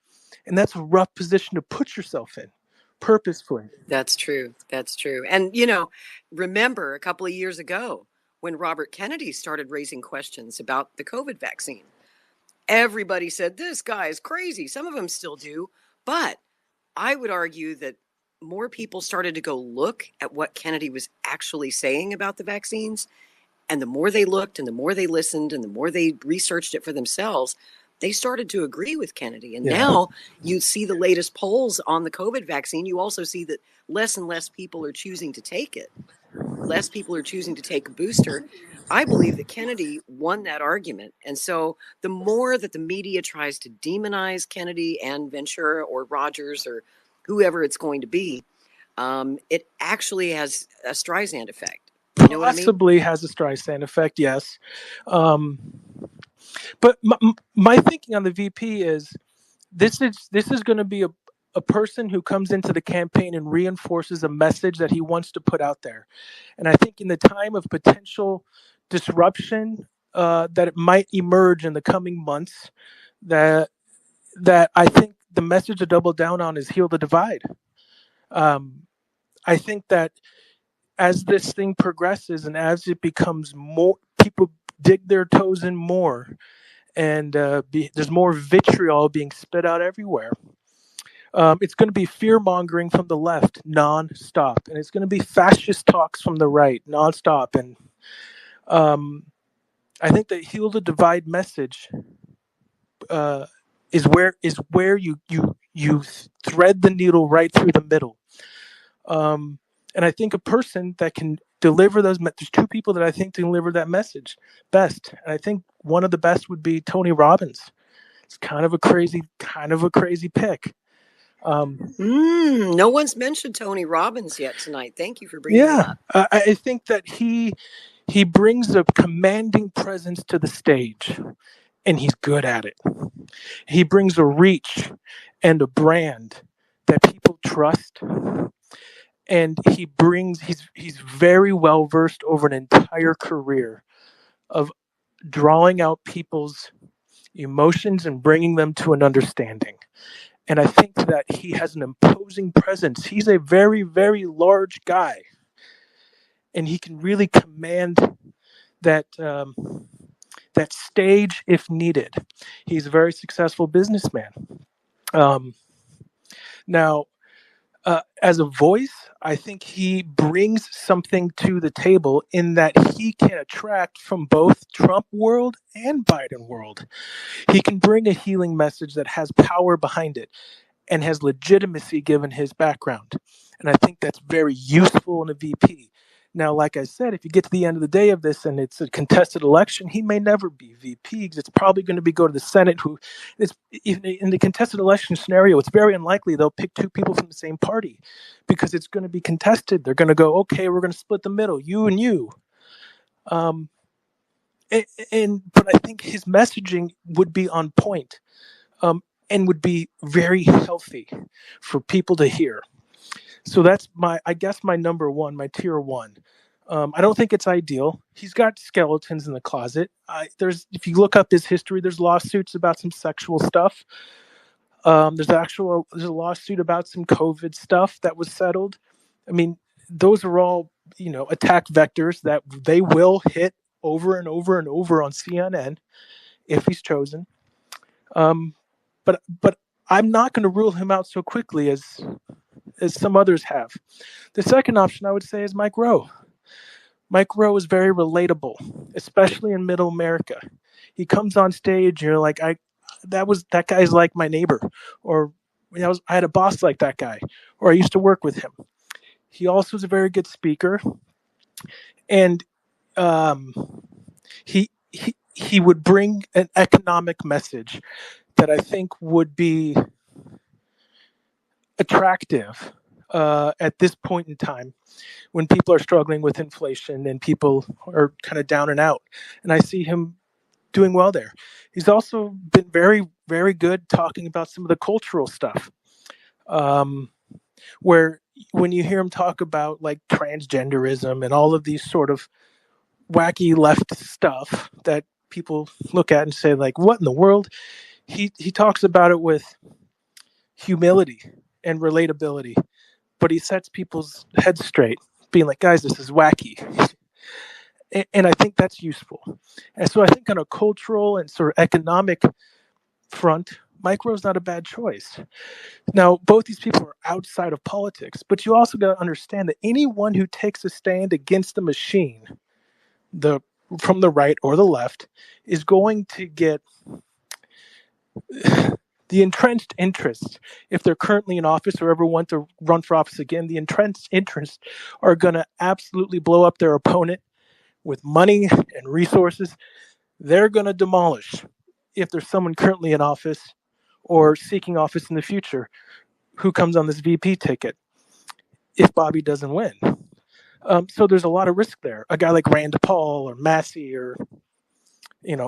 Speaker 12: And that's a rough position to put yourself in, purposefully.
Speaker 1: That's true. That's true. And, remember a couple of years ago when Robert Kennedy started raising questions about the COVID vaccine. Everybody said, this guy is crazy. Some of them still do. But I would argue that more people started to go look at what Kennedy was actually saying about the vaccines. And the more they looked and the more they listened and the more they researched it for themselves, they started to agree with Kennedy. And now you see the latest polls on the COVID vaccine. You also see that less and less people are choosing to take it. Less people are choosing to take a booster. I believe that Kennedy won that argument. And so the more that the media tries to demonize Kennedy and Ventura or Rodgers or whoever it's going to be, it actually has a Streisand effect. You know what I mean?
Speaker 12: Possibly has a Streisand effect, yes. But my thinking on the VP is this is going to be a person who comes into the campaign and reinforces a message that he wants to put out there. And I think in the time of potential disruption that it might emerge in the coming months, that I think the message to double down on is heal the divide. I think that as this thing progresses and as it becomes more, people dig their toes in more, and there's more vitriol being spit out everywhere. It's going to be fear-mongering from the left non-stop, and it's going to be fascist talks from the right non-stop. And I think the heal the divide message is where you thread the needle right through the middle. And I think a person that can deliver those, there's two people that I think deliver that message best. And I think one of the best would be Tony Robbins. It's kind of a crazy pick.
Speaker 1: No one's mentioned Tony Robbins yet tonight. Thank you for bringing him up.
Speaker 12: I think that he brings a commanding presence to the stage, and he's good at it. He brings a reach and a brand that people trust. And he's very well versed over an entire career of drawing out people's emotions and bringing them to an understanding. And I think that he has an imposing presence. He's a very, very large guy, and he can really command that stage if needed. He's a very successful businessman. Now, as a voice, I think he brings something to the table in that he can attract from both Trump world and Biden world. He can bring a healing message that has power behind it and has legitimacy given his background. And I think that's very useful in a VP. Now, like I said, if you get to the end of the day of this and it's a contested election, he may never be VP because it's probably going to go to the Senate. In the contested election scenario, it's very unlikely they'll pick two people from the same party because it's going to be contested. They're going to go, okay, we're going to split the middle, you and you. But I think his messaging would be on point and would be very healthy for people to hear. So that's my number one, my tier one. I don't think it's ideal. He's got skeletons in the closet. If you look up his history, there's lawsuits about some sexual stuff. There's a lawsuit about some COVID stuff that was settled. I mean, those are all, attack vectors that they will hit over and over and over on CNN if he's chosen. But I'm not going to rule him out so quickly as some others have. The second option I would say is Mike Rowe. Mike Rowe is very relatable, especially in middle America. He comes on stage, and you're like, that guy's like my neighbor, or I had a boss like that guy, or I used to work with him. He also is a very good speaker, and he would bring an economic message that I think would be attractive at this point in time when people are struggling with inflation and people are kind of down and out. And I see him doing well there. He's also been very, very good talking about some of the cultural stuff, where when you hear him talk about like transgenderism and all of these sort of wacky left stuff that people look at and say, like, what in the world? He talks about it with humility and relatability, but he sets people's heads straight, being like, guys, this is wacky. And I think that's useful. And so I think on a cultural and sort of economic front, Mike Rowe's not a bad choice. Now, both these people are outside of politics, but you also got to understand that anyone who takes a stand against the machine, from the right or the left, is going to get the entrenched interests. If they're currently in office or ever want to run for office again, the entrenched interests are going to absolutely blow up their opponent with money and resources. They're going to demolish if there's someone currently in office or seeking office in the future who comes on this VP ticket if Bobby doesn't win. So there's a lot of risk there. A guy like Rand Paul or Massey or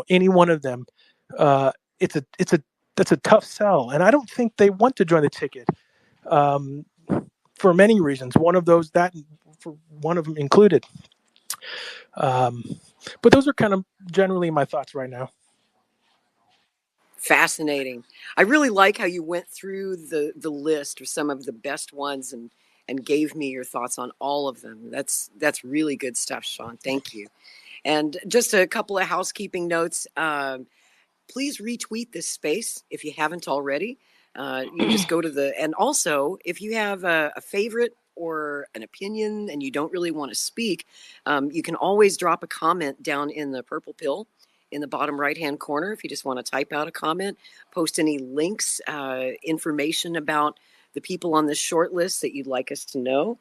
Speaker 12: any one of them, that's a tough sell, and I don't think they want to join the ticket for many reasons. One of those, that for one of them included. But those are kind of generally my thoughts right now.
Speaker 1: Fascinating. I really like how you went through the list of some of the best ones and gave me your thoughts on all of them. That's really good stuff, Sean. Thank you. And just a couple of housekeeping notes. Please retweet this space if you haven't already. You just go to and also if you have a favorite or an opinion and you don't really want to speak, you can always drop a comment down in the purple pill in the bottom right-hand corner. If you just want to type out a comment, post any links, information about the people on this short list that you'd like us to know.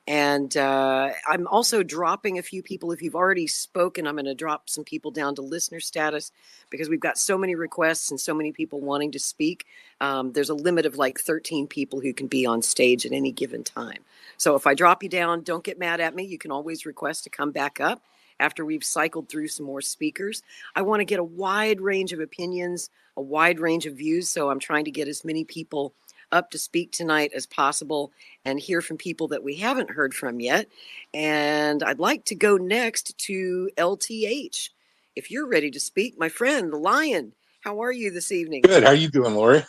Speaker 1: And I'm also dropping a few people. If you've already spoken, I'm going to drop some people down to listener status because we've got so many requests and so many people wanting to speak. There's a limit of like 13 people who can be on stage at any given time. So if I drop you down, don't get mad at me. You can always request to come back up after we've cycled through some more speakers. I want to get a wide range of opinions, a wide range of views. So I'm trying to get as many people up to speak tonight as possible and hear from people that we haven't heard from yet. And I'd like to go next to LTH. If you're ready to speak, my friend, the Lion, how are you this evening?
Speaker 13: Good. How are you doing, Lori?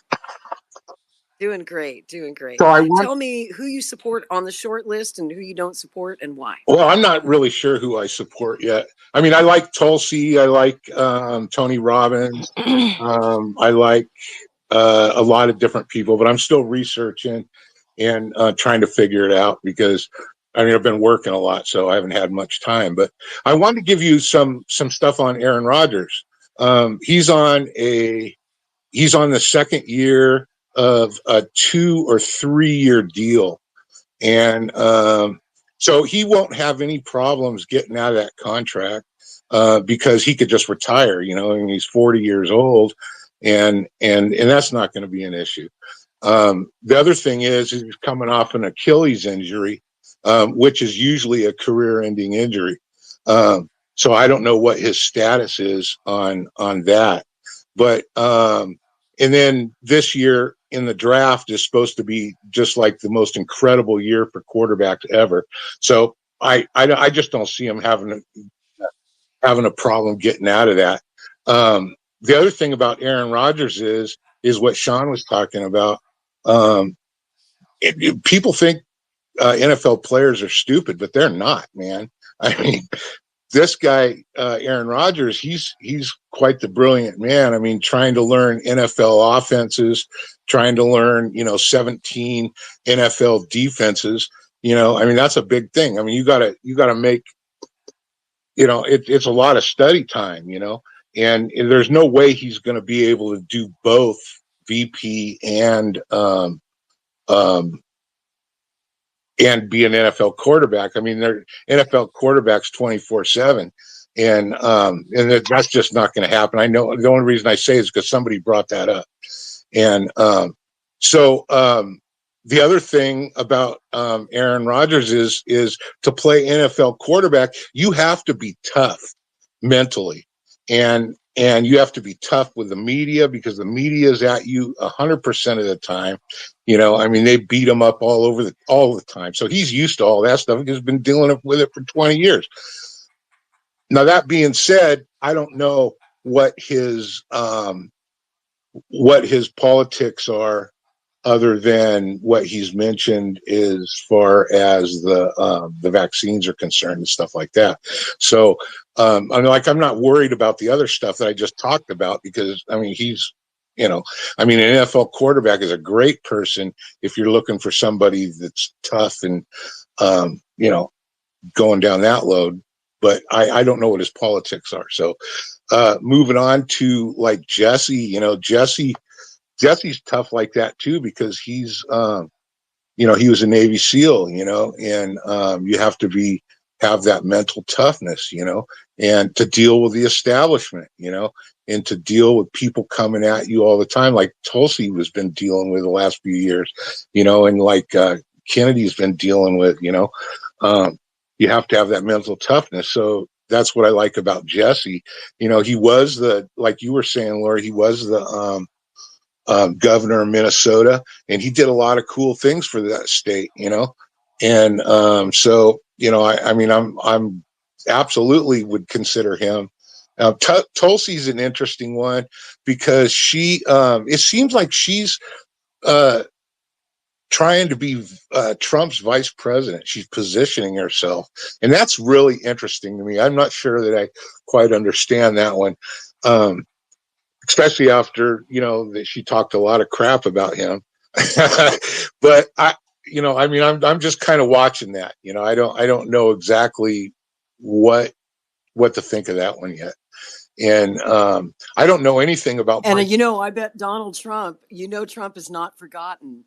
Speaker 1: Doing great.
Speaker 13: So
Speaker 1: Tell me who you support on the short list and who you don't support and why.
Speaker 13: Well, I'm not really sure who I support yet. I mean, I like Tulsi. I like Tony Robbins. I like a lot of different people, but I'm still researching and trying to figure it out because I've been working a lot, so I haven't had much time. But I wanted to give you some stuff on Aaron Rodgers. He's on the second year of a 2 or 3 year deal, and so he won't have any problems getting out of that contract because he could just retire. He's 40 years old. And that's not going to be an issue. The other thing is he's coming off an Achilles injury, which is usually a career-ending injury. So I don't know what his status is on that. But and then this year in the draft is supposed to be just like the most incredible year for quarterbacks ever. So I just don't see him having a problem getting out of that. The other thing about Aaron Rodgers is what Sean was talking about. People think NFL players are stupid, but they're not, man. I mean, this guy, Aaron Rodgers, he's quite the brilliant man. I mean, trying to learn NFL offenses, trying to learn, 17 NFL defenses. That's a big thing. I mean, you gotta make, it's a lot of study time, and there's no way he's going to be able to do both VP and be an NFL quarterback. I mean, they're NFL quarterbacks 24/7, and that's just not going to happen. I know the only reason I say it is because somebody brought that up, and so the other thing about Aaron Rodgers is to play NFL quarterback, you have to be tough mentally. And you have to be tough with the media because the media is at you 100% of the time. They beat him up all the time. So he's used to all that stuff. He's been dealing with it for 20 years. Now, that being said, I don't know what his politics are other than what he's mentioned as far as the vaccines are concerned and stuff like that. So I'm not worried about the other stuff that I just talked about because he's I mean, an NFL quarterback is a great person if you're looking for somebody that's tough and, going down that load. But I don't know what his politics are. So moving on to like Jesse, Jesse's tough like that too, because he's, he was a Navy SEAL, and you have to have that mental toughness, and to deal with the establishment, and to deal with people coming at you all the time, like Tulsi has been dealing with the last few years, and like Kennedy's been dealing with, you have to have that mental toughness. So that's what I like about Jesse. He was like you were saying, Laura, he was the governor of Minnesota, and he did a lot of cool things for that state, and so I'm absolutely would consider him. Tulsi's an interesting one because she it seems like she's trying to be Trump's vice president. She's positioning herself, and that's really interesting to me. I'm not sure that I quite understand that one. Especially after, that she talked a lot of crap about him. But I'm just kind of watching that, I don't know exactly what to think of that one yet. And I don't know anything about.
Speaker 1: And I bet Donald Trump, Trump has not forgotten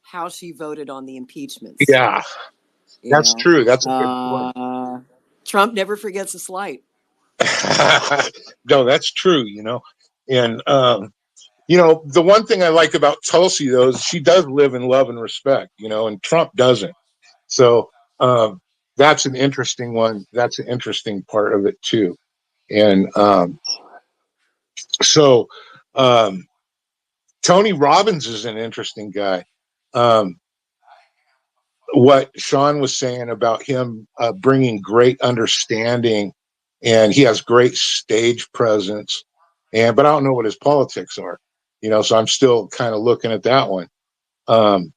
Speaker 1: how she voted on the impeachments.
Speaker 13: Yeah, that's true. That's a good point.
Speaker 1: Trump never forgets a slight.
Speaker 13: No, that's true, and the one thing I like about Tulsi, though, is she does live in love and respect, and Trump doesn't. So that's an interesting one. That's an interesting part of it too. And Tony Robbins is an interesting guy. What Sean was saying about him bringing great understanding, and he has great stage presence, but I don't know what his politics are, so I'm still kind of looking at that one. And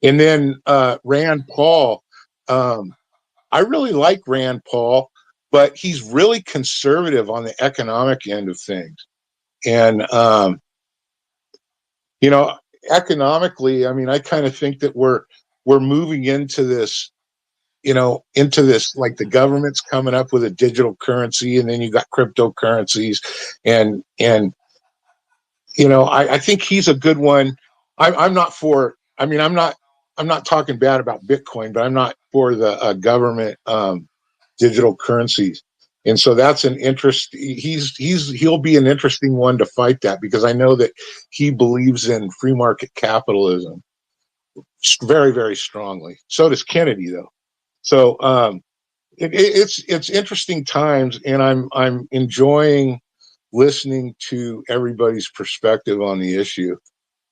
Speaker 13: then Rand Paul, I really like Rand Paul, but he's really conservative on the economic end of things. And, economically, I kind of think that we're moving into this, like the government's coming up with a digital currency, and then you got cryptocurrencies, and I think he's a good one. I'm not for. I'm not talking bad about Bitcoin, but I'm not for the government digital currencies. And so that's an interest. He'll be an interesting one to fight that, because I know that he believes in free market capitalism very, very strongly. So does Kennedy, though. So it's interesting times, and I'm enjoying listening to everybody's perspective on the issue.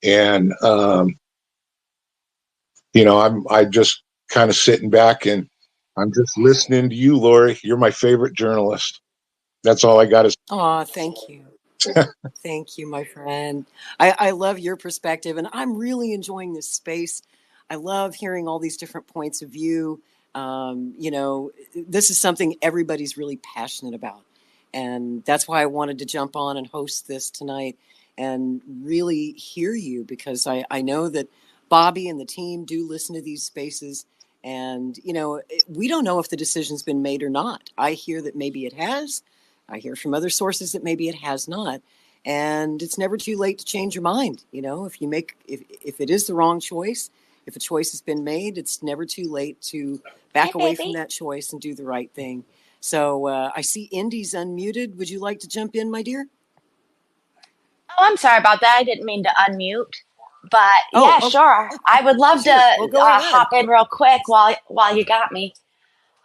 Speaker 13: And I just kind of sitting back, and I'm just listening to you, Lori. You're my favorite journalist. That's all I got to say.
Speaker 1: Oh, thank you. Thank you, my friend. I love your perspective, and I'm really enjoying this space. I love hearing all these different points of view. This is something everybody's really passionate about. And that's why I wanted to jump on and host this tonight and really hear you, because I know that Bobby and the team do listen to these spaces. And, we don't know if the decision's been made or not. I hear that maybe it has. I hear from other sources that maybe it has not. And it's never too late to change your mind. If it is the wrong choice, if a choice has been made, it's never too late to back away from that choice and do the right thing. So I see Indy's unmuted. Would you like to jump in, my dear?
Speaker 14: Oh, I'm sorry about that. I didn't mean to unmute. But sure. I would love to hop in real quick while you got me.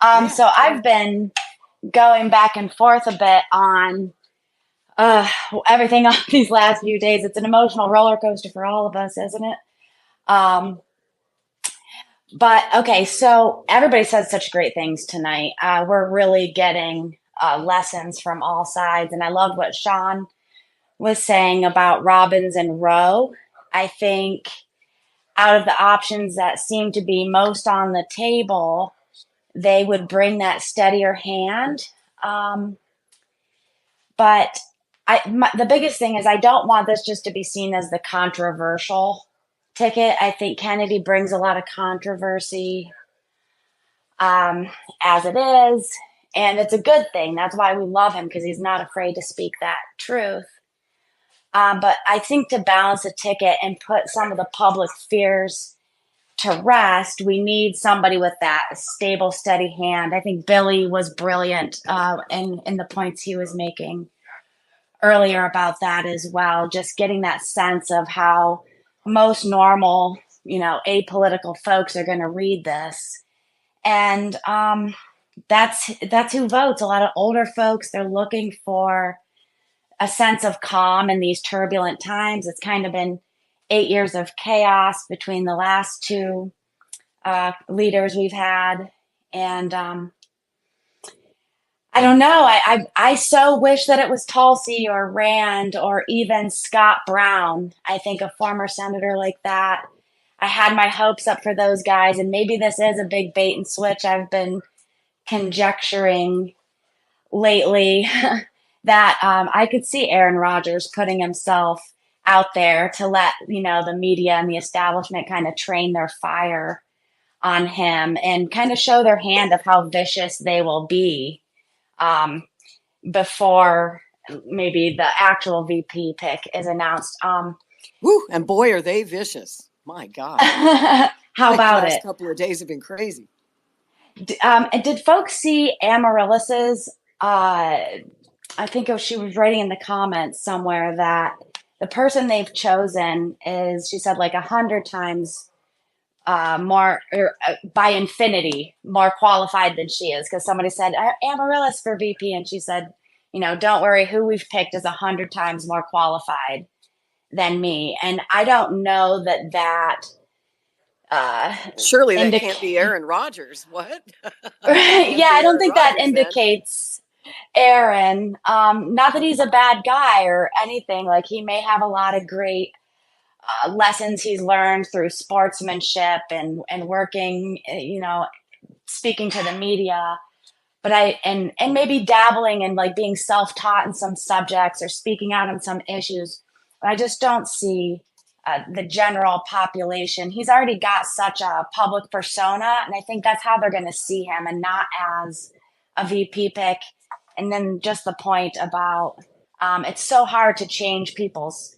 Speaker 14: So I've been going back and forth a bit on everything on these last few days. It's an emotional roller coaster for all of us, isn't it? But okay, so everybody said such great things tonight. We're really getting lessons from all sides. And I love what Sean was saying about Robbins and Rowe. I think out of the options that seem to be most on the table, they would bring that steadier hand. But The biggest thing is I don't want this just to be seen as the controversial ticket. I think Kennedy brings a lot of controversy as it is, and it's a good thing. That's why we love him, because he's not afraid to speak that truth. But I think to balance the ticket and put some of the public fears to rest, we need somebody with that stable, steady hand. I think Billy was brilliant in the points he was making earlier about that as well. Just getting that sense of how most normal, apolitical folks are going to read this. And that's who votes. A lot of older folks, they're looking for a sense of calm in these turbulent times. It's kind of been 8 years of chaos between the last two leaders we've had. And I don't know. I so wish that it was Tulsi or Rand or even Scott Brown. I think a former senator like that. I had my hopes up for those guys, and maybe this is a big bait and switch. I've been conjecturing lately that I could see Aaron Rodgers putting himself out there to let, the media and the establishment kind of train their fire on him and kind of show their hand of how vicious they will be before maybe the actual VP pick is announced.
Speaker 1: Woo, and boy, are they vicious. My God.
Speaker 14: How about it?
Speaker 1: The last couple of days have been crazy.
Speaker 14: Did folks see Amaryllis's, I think she was writing in the comments somewhere that the person they've chosen is, she said, like 100 times more, by infinity, more qualified than she is. Because somebody said, Amaryllis for VP. And she said, don't worry, who we've picked is 100 times more qualified than me. And I don't know that
Speaker 1: surely that can't be Aaron Rodgers. What?
Speaker 14: Yeah, I don't think that indicates Aaron. Not that he's a bad guy or anything. Like, he may have a lot of great lessons he's learned through sportsmanship and working, speaking to the media. But and maybe dabbling in like being self-taught in some subjects or speaking out on some issues. But I just don't see the general population. He's already got such a public persona, and I think that's how they're going to see him, and not as a VP pick. And then just the point about it's so hard to change people's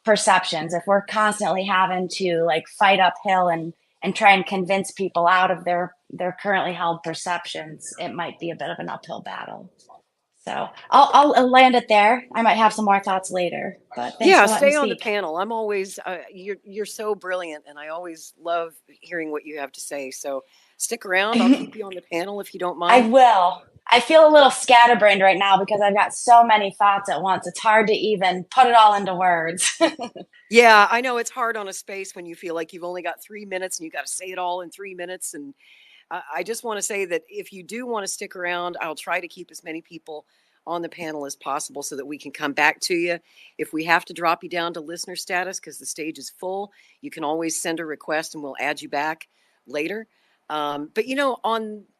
Speaker 14: perceptions if we're constantly having to like fight uphill and try and convince people out of their currently held perceptions. It might be a bit of an uphill battle. So I'll land it there. I might have some more thoughts later. But thanks for
Speaker 1: stay on
Speaker 14: the
Speaker 1: panel. I'm always you're so brilliant, and I always love hearing what you have to say. So stick around. I'll keep you on the panel if you don't mind.
Speaker 14: I will. I feel a little scatterbrained right now because I've got so many thoughts at once. It's hard to even put it all into words.
Speaker 1: Yeah, I know it's hard on a space when you feel like you've only got 3 minutes and you got to say it all in 3 minutes. And I just want to say that if you do want to stick around, I'll try to keep as many people on the panel as possible so that we can come back to you. If we have to drop you down to listener status because the stage is full, you can always send a request and we'll add you back later. But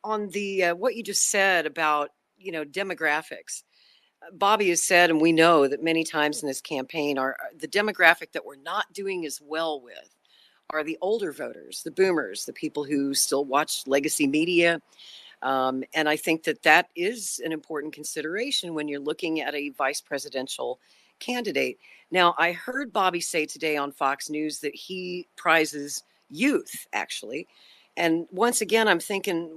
Speaker 1: on the what you just said about demographics, Bobby has said, and we know that many times in this campaign, the demographic that we're not doing as well with are the older voters, the boomers, the people who still watch legacy media. And I think that is an important consideration when you're looking at a vice presidential candidate. Now, I heard Bobby say today on Fox News that he prizes youth, actually. And once again, I'm thinking,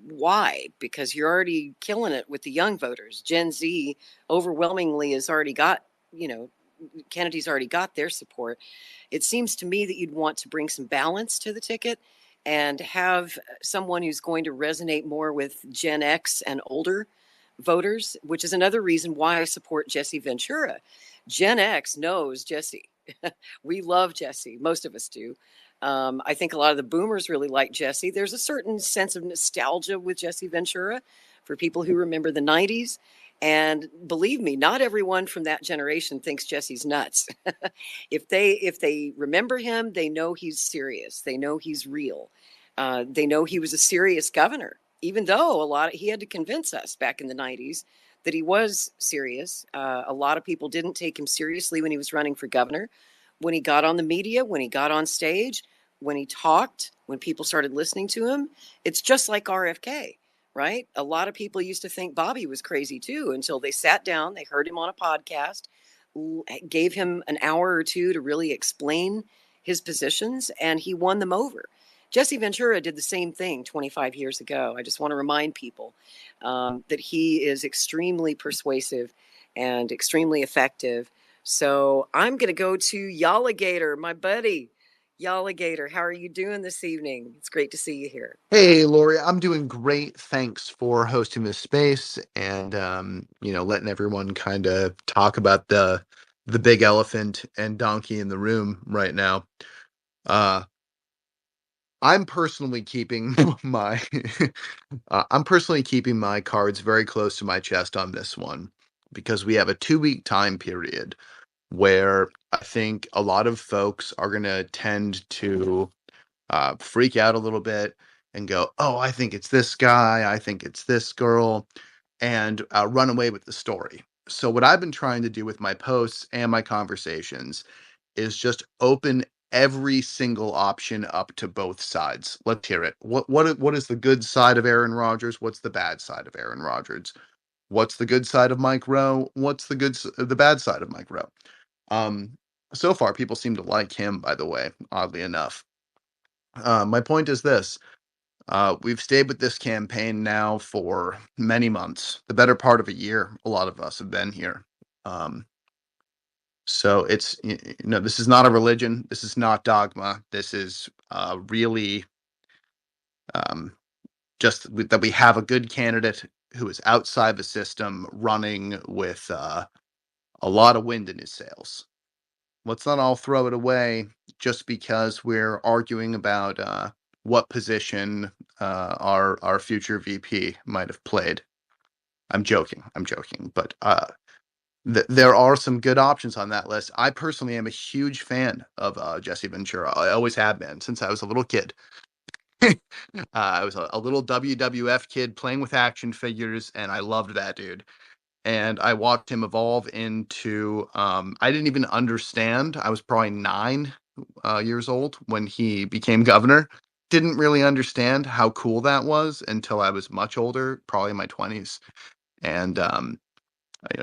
Speaker 1: why? Because you're already killing it with the young voters. Gen Z overwhelmingly has already got, Kennedy's already got their support. It seems to me that you'd want to bring some balance to the ticket and have someone who's going to resonate more with Gen X and older voters, which is another reason why I support Jesse Ventura. Gen X knows Jesse. We love Jesse. Most of us do. I think a lot of the boomers really like Jesse. There's a certain sense of nostalgia with Jesse Ventura for people who remember the 90s. And believe me, not everyone from that generation thinks Jesse's nuts. If they remember him, they know he's serious. They know he's real. They know he was a serious governor, even though he had to convince us back in the 90s that he was serious. A lot of people didn't take him seriously when he was running for governor. When he got on the media, when he got on stage, when he talked, when people started listening to him, it's just like RFK, right? A lot of people used to think Bobby was crazy too until they sat down, they heard him on a podcast, gave him an hour or two to really explain his positions, and he won them over. Jesse Ventura did the same thing 25 years ago. I just want to remind people that he is extremely persuasive and extremely effective. So I'm going to go to Yalligator, my buddy. Yalligator, how are you doing this evening? It's great to see you here.
Speaker 15: Hey, Lori, I'm doing great. Thanks for hosting this space and letting everyone kind of talk about the big elephant and donkey in the room right now. I'm personally keeping my cards very close to my chest on this one because we have a 2-week time period where I think a lot of folks are going to tend to freak out a little bit and go, oh, I think it's this guy, I think it's this girl, and run away with the story. So what I've been trying to do with my posts and my conversations is just open every single option up to both sides. Let's hear it. What is the good side of Aaron Rodgers? What's the bad side of Aaron Rodgers? What's the good side of Mike Rowe? What's the bad side of Mike Rowe? So far, people seem to like him, by the way, oddly enough. My point is this. We've stayed with this campaign now for many months, the better part of a year. A lot of us have been here. So it's, this is not a religion. This is not dogma. This is really just that we have a good candidate who is outside the system running with a lot of wind in his sails. Let's not all throw it away just because we're arguing about what position our future VP might have played. I'm joking, but there are some good options on that list. I personally am a huge fan of Jesse Ventura. I always have been since I was a little kid. I was a little WWF kid playing with action figures, and I loved that dude. And I watched him evolve into, I didn't even understand. I was probably 9 years old when he became governor. Didn't really understand how cool that was until I was much older, probably in my 20s. And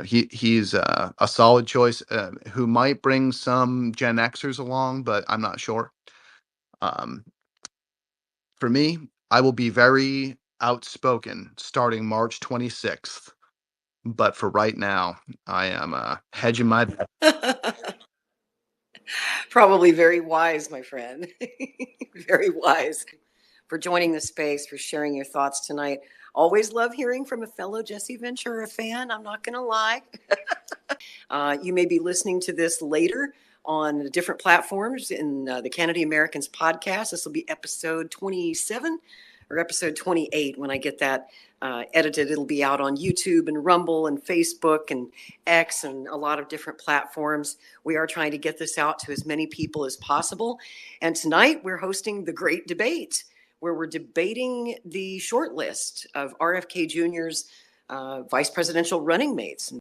Speaker 15: he's a solid choice who might bring some Gen Xers along, but I'm not sure. For me, I will be very outspoken starting March 26th. But for right now, I am hedging my bet.
Speaker 1: Probably very wise, my friend. Very wise for joining the space, for sharing your thoughts tonight. Always love hearing from a fellow Jesse Ventura fan. I'm not going to lie. You may be listening to this later on different platforms in the Kennedy Americans podcast. This will be episode 27 or episode 28 when I get that edited. It'll be out on YouTube and Rumble and Facebook and X and a lot of different platforms. We are trying to get this out to as many people as possible. And tonight we're hosting the Great Debate, where we're debating the short list of RFK Jr.'s vice presidential running mates.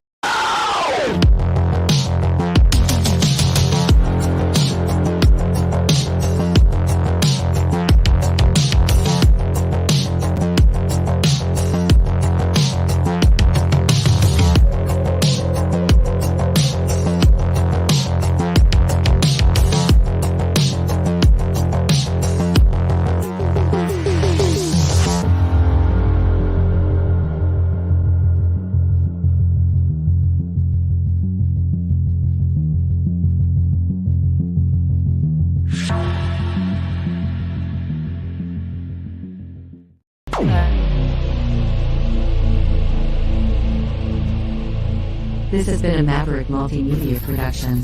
Speaker 16: This has been a Maverick Multimedia production.